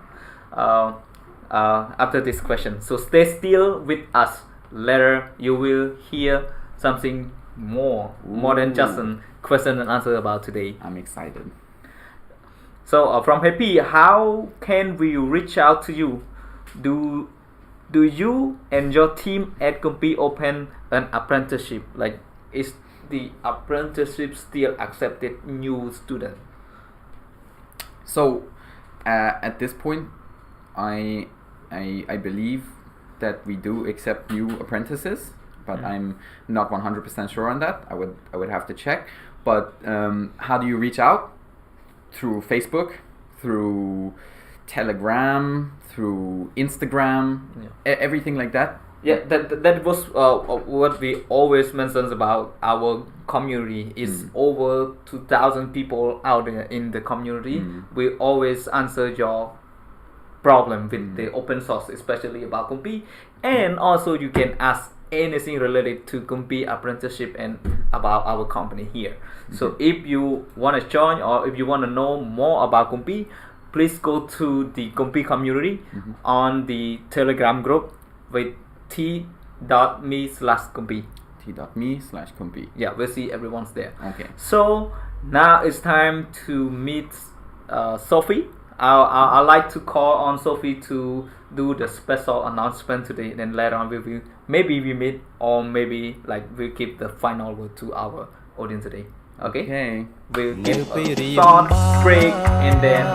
after this question. So stay still with us. Later you will hear something more than just a question and answer about today. I'm excited. So from Happy, how can we reach out to you? Do you and your team at KOOMPI open an apprenticeship? Like, is the apprenticeship still accepted new student? So at this point, I believe that we do accept new apprentices, but I'm not 100% sure on that. I would have to check. But how do you reach out? Through Facebook, through Telegram, through Instagram, everything like that. Yeah, that was what we always mention about our community. Is over 2,000 people out there in the community. We always answer your problem with the open source, especially about KOOMPI, and also you can ask anything related to KOOMPI apprenticeship and about our company here. So if you want to join, or if you want to know more about KOOMPI, please go to the KOOMPI community on the Telegram group with t.me/KOOMPI. t.me/KOOMPI. Yeah, we'll see everyone's there. Okay. So now it's time to meet Sophie. I like to call on Sophie to do the special announcement today. Then later on we meet, or maybe like we keep the final word to our audience today. Okay. We'll give a short break and then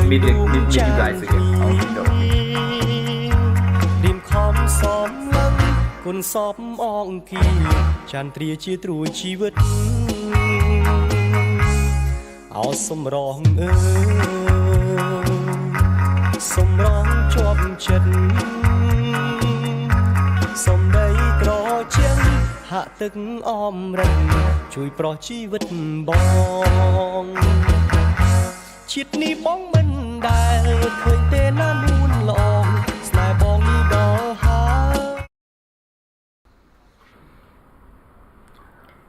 meet you guys again. Hạ tức om rừng chui pro chi vứt bong chiết ní bóng mình đài khơi tên nam muôn lòn snai bong đi đó há.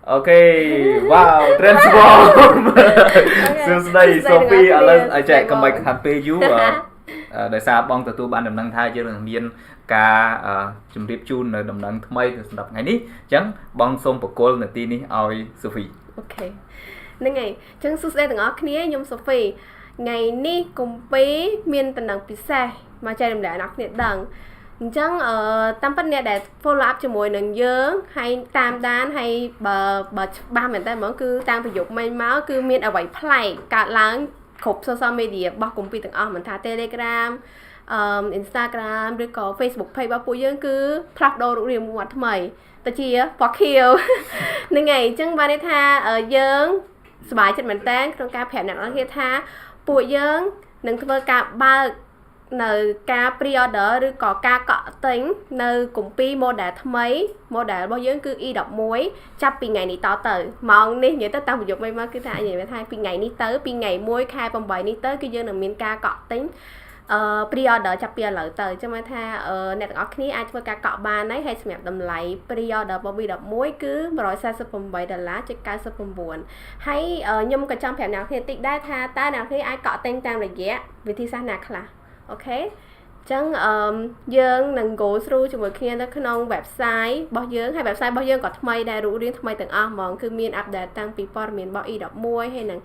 Okay, wow, transform. Since day Sophie, I check come back happy you. ដោយសារបងទទួលបានដំណឹងថាយើងនឹងមានការជម្រាបជូននៅដំណឹងថ្មីសម្រាប់ថ្ងៃនេះអញ្ចឹងបងសូមបកគលនាទីនេះឲ្យសូហ្វី អូខេហ្នឹងហើយអញ្ចឹងសួស្តីទាំងអស់គ្នាខ្ញុំសូហ្វីថ្ងៃនេះគម្ពីរមានដំណឹងពិសេសមកចែករំលែកអ្នកគ្នាដឹងអញ្ចឹងតាមពិតអ្នកដែល follow up ជាមួយនឹងយើងហើយតាមដានហើយបើច្បាស់មែនតើហ្មងគឺតាំងពីយប់មិញមកគឺមានអ្វីប្លែកកើតឡើងគ្រប់ social media របស់គម្ពីរទាំងអស់មិនថា Telegram Instagram ឬក៏ Facebook page របស់ពួកយើងគឺផ្លាស់ប្ដូររូបរាងមួយថ្មីទៅជាពណ៌ខៀវហ្នឹងហើយអញ្ចឹងបានន័យថាយើង សប្បាយចិត្តមែនតើក្នុងការប្រាប់អ្នកនរគ្នាថាពួកយើងនឹងធ្វើការបើកនៅការ pre-order ឬក៏ការកក់ទិញនៅគម្ពី model ថ្មី model របស់យើងគឺ E11 ចាប់ពីថ្ងៃនេះតទៅម៉ោងនេះនិយាយទៅតាមប្រយោគមិនមកគឺថានិយាយថាពីថ្ងៃនេះទៅពីថ្ងៃ1ខែ8នេះទៅគឺយើងនឹងមានការកក់ទិញpre-order ចាប់ពីឥឡូវទៅចាំមើលថាអ្នកទាំងអស់គ្នាអាចធ្វើការកក់បានហើយសម្រាប់តម្លៃ pre-order របស់ V11 គឺ$148.99 ហើយខ្ញុំក៏ចង់ប្រាប់អ្នកគ្នាតិចដែរថាតើអ្នកគ្នាអាចកក់ទិញតាមរយៈវិធីសាស្ត្រណាខ្លះអូខេចឹងយើងនឹង go through ជាមួយគ្នានៅក្នុង website របស់យើងហើយ website របស់យើងក៏ថ្មីដែររូបរាងថ្មីទាំងអស់ហ្មងគឺមាន update តាំងពីព័ត៌មានរបស់ E11 ហើយនឹង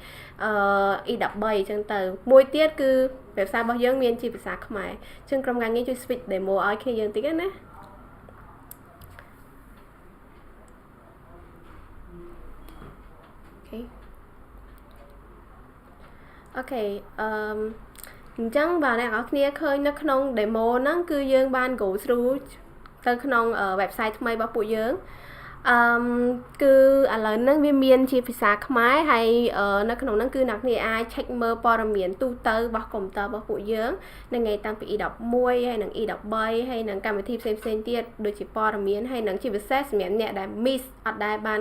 E13 ចឹងទៅមួយទៀតគឺ website របស់យើងមានជាភាសាខ្មែរចឹងក្រុមការងារជួយ switch demo ឲ្យគ្នាយើងតិចណាអូខេអញ្ចឹងបាទអ្នកនរគ្នាឃើញនៅក្នុង demo ហ្នឹងគឺយើងបាន go through ទៅក្នុង website ថ្មីរបស់ពួកយើងគឺឥឡូវហ្នឹងវាមានជាភាសាខ្មែរហើយនៅក្នុងហ្នឹងគឺអ្នកគ្នាអាច check មើលព័ត៌មានទូទៅរបស់កុំព្យូទ័ររបស់ពួកយើងនៅថ្ងៃតាំងពី E11 ហើយនិង E13 ហើយនិងកម្មវិធីផ្សេងៗទៀតដូចជាព័ត៌មានហើយនិងជាពិសេសសម្រាប់អ្នកដែល miss អត់ដែលបាន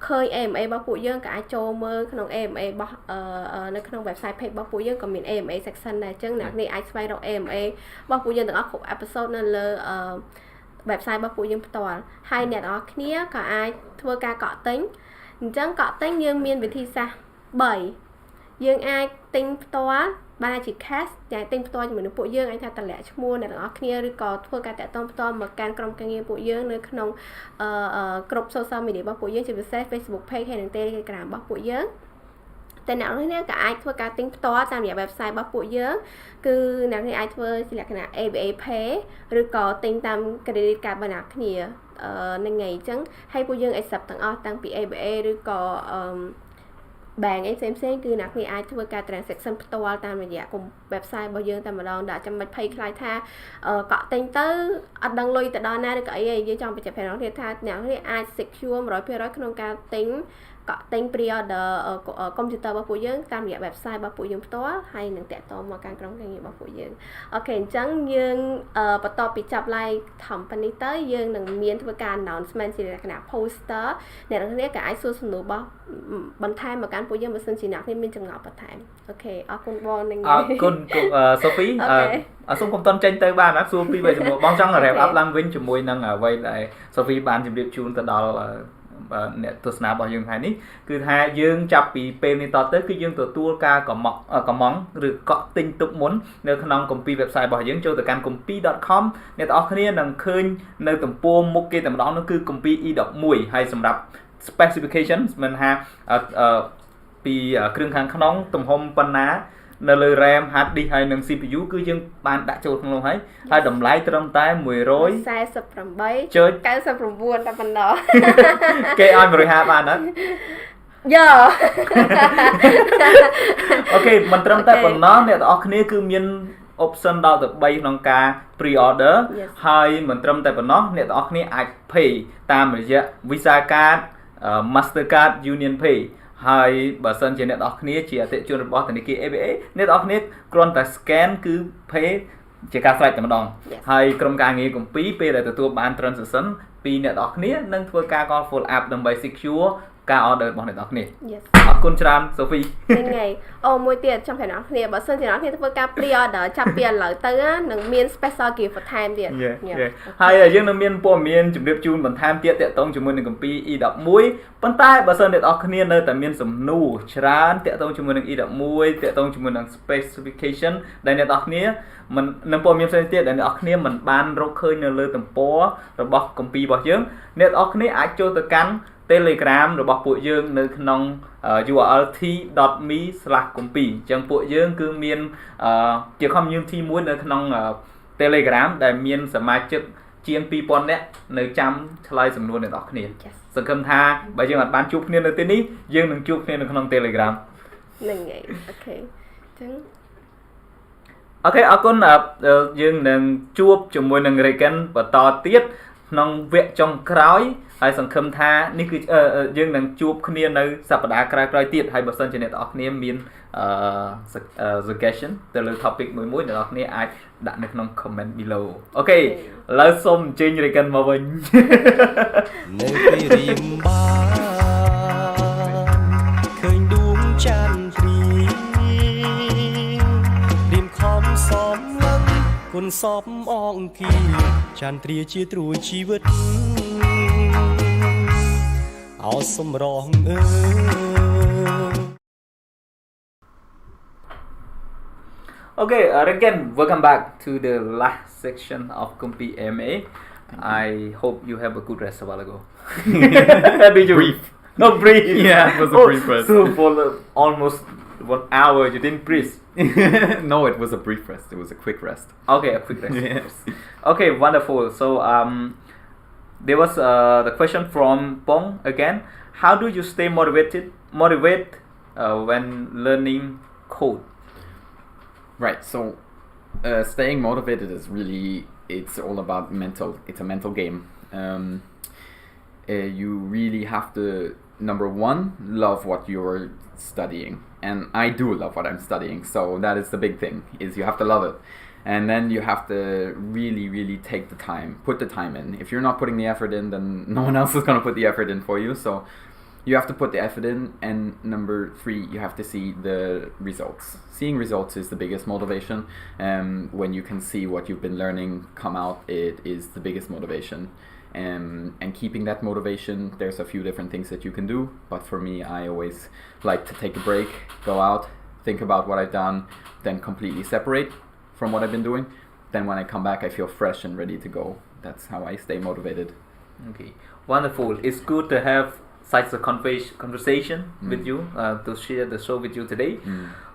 ឃើញ AMA របស់ពួកយើងក៏អាចចូលមើលក្នុង AMA របស់នៅក្នុង website page របស់ពួកយើងក៏មាន AMA section ដែរអញ្ចឹងអ្នកនេះអាចស្វែងរក AMA របស់ពួកយើងទាំងអស់គ្រប់ episode នៅលើwebsite របស់ពួកយើងផ្ទាល់ហើយអ្នកនរគ្នាក៏អាចធ្វើការកក់ទិញអញ្ចឹងកក់ទិញយើងមានវិធីសាស្ត្រ3យើងអាចទិញផ្ទាល់បានជា cash តែទិញផ្ទាល់ជាមួយនឹងពួកយើងអាចថាតម្លាក់ឈ្មោះអ្នកនរគ្នាឬក៏ធ្វើការតាក់ទងផ្ទាល់មកកាន់ក្រុមការងារពួកយើងនៅក្នុងក្រុម social media របស់ពួកយើងជាពិសេស Facebook page ហើយនិង Telegram របស់ពួកយើងតែអ្នកនរគ្នាក៏អាចធ្វើការទិញផ្ទាល់តាមរយៈ website របស់ពួកយើងគឺអ្នកនេះអាចធ្វើជាលក្ខណៈ ABA Pay ឬក៏ទិញតាម credit card របស់អ្នកគ្នានឹងថ្ងៃអញ្ចឹងហើយពួកយើង accept ទាំងអស់តាំងពី ABA ឬក៏ bank អីផ្សេងៗគឺអ្នកនេះអាចធ្វើការ transaction ផ្ទាល់តាមរយៈ website របស់យើងតែម្ដងដាក់ចាំមិនភ័យខ្លាចថាកក់ទិញទៅអត់ដឹងលុយទៅដល់ណាឬក៏អីយើងចង់បញ្ជាក់ប្រាប់អ្នកថាអ្នកនេះអាច secure 100% ក្នុងការទិញកក់ទិញ pre-order កុំព្យូទ័ររបស់ពួកយើងតាមរយៈ website របស់ពួកយើងផ្ទាល់ហើយនឹងតាក់ទងមកកាន់ក្រុមការងាររបស់ពួកយើងអូខេអញ្ចឹងយើងបន្ទាប់ពីចាប់ live ធំប៉ុណ្នេះទៅយើងនឹងមានធ្វើការ announcement ជាលក្ខណៈ poster អ្នកនរគ្នាក៏អាចសួរសំណួររបស់បន្ថែមមកកាន់ពួកយើងបើសិនជាអ្នកគ្នាមានចម្ងល់បន្ថែមអូខេអរគុណបងនឹងអរគុណសូហ្វីសូមកុំតន់ចេញទៅបានណាសួរពីបីសំណួរបងចង់ wrap up ឡើងវិញជាមួយនឹងអ្វីដែលសូហ្វីបានជម្រាបជូនទៅដល់អ្នកទស្សនារបស់យើងថ្ងៃនេះគឺថាយើងចាប់ពីពេលនេះតទៅគឺយើងទទួលការកំងឬកក់ទិញទុកមុននៅក្នុងគម្ពី website របស់យើងចូលទៅកាន់ koompi.com អ្នកទាំងអស់គ្នានឹងឃើញនៅទំព័រមុខគេតែម្ដងនោះគឺគម្ពី E11 ហើយសម្រាប់ specification មិនថាពីគ្រឿងខាងក្នុងទំហំប៉ុណ្ណានៅលើ RAM hard disk ហើយនិង CPU គឺយើងបានដាក់ចូលក្នុងនោះហើយតម្លៃត្រឹមតែ148.99តែប៉ុណ្ណោះគេឲ្យ150បានអត់យោអូខេមិនត្រឹមតែប៉ុណ្ណោះអ្នកទាំងអស់គ្នាគឺមាន option ដល់ទៅ3ក្នុងការ pre-order ហើយមិនត្រឹមតែប៉ុណ្ណោះអ្នកទាំងអស់គ្នាអាច pay តាមរយៈ Visa card Mastercard Union Pay ហើយបើសិនជាអ្នកនរគ្នាជាអតិថិជនរបស់ធនាគារ ABA អ្នកនរគ្នាគ្រាន់តែ scan គឺ pay ជាការស្រេចតែម្ដងហើយក្រុមការងារគម្ពីរពេលដែលទទួលបាន transaction ពីអ្នកនរគ្នានឹងធ្វើការ call follow up ដើម្បី secure ការ order របស់អ្នកនរគ្នាអរគុណច្រើនសូហ្វីថ្ងៃអូមួយទៀតចង់ប្រាប់អ្នកនរគ្នាបើសិនជាអ្នកនរគ្នាធ្វើការ pre-order ចាប់ពីឥឡូវទៅនឹងមាន special gift បន្ថែមទៀតហើយយើងនឹងមានព័ត៌មានជម្រាបជូនបន្ថែមទៀតតាក់ទងជាមួយនឹងគម្ពីរ E11 ប៉ុន្តែបើសិនអ្នកនរគ្នានៅតែមានសំណួរច្រើនតាក់ទងជាមួយនឹង E11 តាក់ទងជាមួយនឹង specification ដែលអ្នកនរគ្នាមិននឹងព័ត៌មានផ្សេងទៀតដែលអ្នកនរគ្នាមិនបានរកឃើញនៅលើទំព័ររបស់គម្ពីររបស់យើងអ្នកនរគ្នាអាចចូលទៅកាន់Telegram របស់ពួកយើងនៅក្នុង URL t.me/kompi អញ្ចឹងពួកយើងគឺមានជា community មួយនៅក្នុង Telegram ដែលមានសមាជិកជាង 2000 នាក់នៅចាំឆ្លើយសំណួរអ្នកនរគ្នាសង្ឃឹមថាបើយើងអត់បានជួបគ្នានៅទីនេះយើងនឹងជួបគ្នានៅក្នុង Telegram ហ្នឹងហើយអូខេអញ្ចឹងអូខេអរគុណយើងនឹងជួបជាមួយនឹង Regan បន្តទៀត nong vẽ trong cõi hay sẵn khâm tha ní cứ dương đang chụp khnia nơi sắp đá cõi tiệt hay bớt sân trên net khnia miền suggestion từ lời topic mỗi để khnia ai đặt được nong comment below ok lời xôm trên Regan mà mình នៅពេលរៀមបានឃើញដួងចានព្រីរៀមខំសំឡឹងគុណសពអងគីចានត្រាជាត្រួយជីវិតអោសំរងអើ Okay, again, welcome back to the last section of KOOMPI AMA. I hope you have a good rest a while ago. Did you? Brief. No, brief. Yeah, it was a brief rest. So for almost 1 hour, you didn't breathe. No, it was a brief rest. It was a quick rest. Okay, a quick rest. Yes. Okay, wonderful. So there was the question from Pong again. How do you stay motivated when learning code? Right. So, staying motivated is really, it's all about mental. It's a mental game. You really have to, number one, love what you're studying. And I do love what I'm studying. So that is the big thing, is you have to love it. And then you have to really, really take the time, put the time in. If you're not putting the effort in, then no one else is going to put the effort in for you. So you have to put the effort in. And number three, you have to see the results. Seeing results is the biggest motivation. When you can see what you've been learning come out, it is the biggest motivation. And keeping that motivation, there's a few different things that you can do. But for me, I always like to take a break, go out, think about what I've done, then completely separate from what I've been doing. Then when I come back, I feel fresh and ready to go. That's how I stay motivated. Okay, wonderful. It's good to have such a conversation with you, to share the show with you today.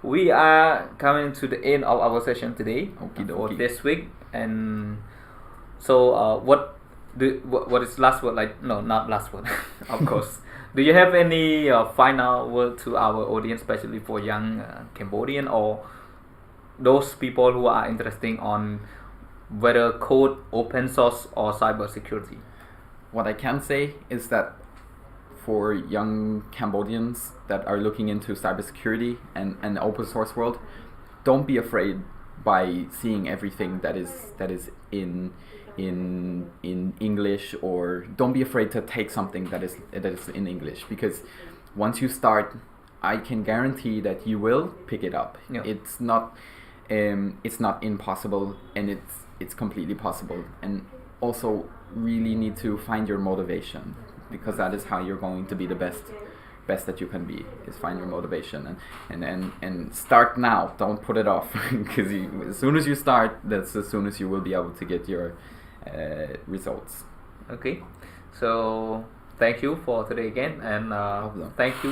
We are coming to the end of our session today for this week. And so what is last word? Like, no, not last word. Of course. Do you have any final word to our audience, especially for young Cambodian or those people who are interested on whether code, open source or cybersecurity? What I can say is that for young Cambodians that are looking into cybersecurity and open source world, don't be afraid by seeing everything that is in English, or don't be afraid to take something that is in English, because once you start, I can guarantee that you will pick it up. Yeah. It's not impossible, and it's completely possible. And also really need to find your motivation, because that is how you're going to be the best that you can be, is find your motivation and start now. Don't put it off, because as soon as you start, that's as soon as you will be able to get your results. Okay, so thank you for today again, and thank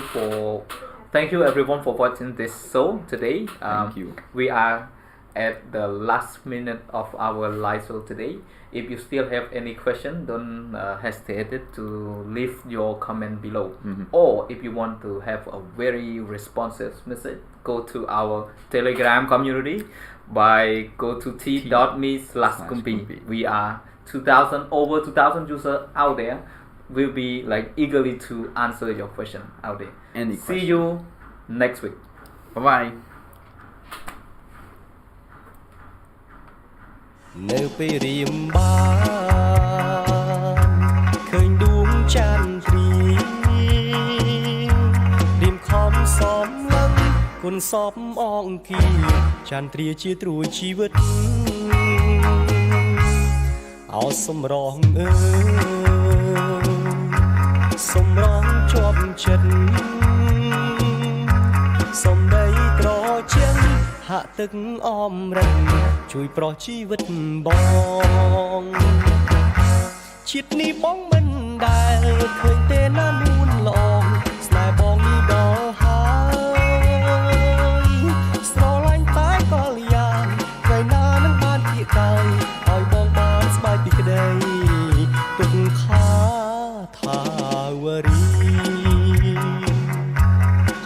you everyone for watching this show today. Thank you. We are at the last minute of our live show today. If you still have any question, don't hesitate to leave your comment below. Or if you want to have a very responsive message, go to our Telegram community by go to t.me/KOOMPI. We are over 2,000 users out there. We'll be like eagerly to answer your question out there. See you next week. Bye bye. នៅពេលរៀមបានឃើញដួងចានព្រីរៀមខំសំឡឹងគុណសពអងគីចានត្រាជាត្រួយជីវិតអោសំរងអើសំរងជាប់ចិត្តសំដីត្រជាក់ហាក់ទឹកអមរឹងជួយប្រោះជីវិតបងជាតិនេះបងមិនដែលឃើញទេណាលួនឡងស្នេហ៍បងនេះដល់ហើយស្រឡាញ់តែក៏លយ៉ាងថ្ងៃណានឹងបានជាកាយឲ្យបងបានស្បែកពីក្តីទុកខាថាវរី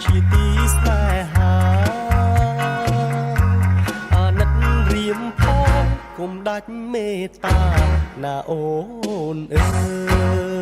ជាទីស្នេហា គុំដៃ មេត្តាណាអូនអើយ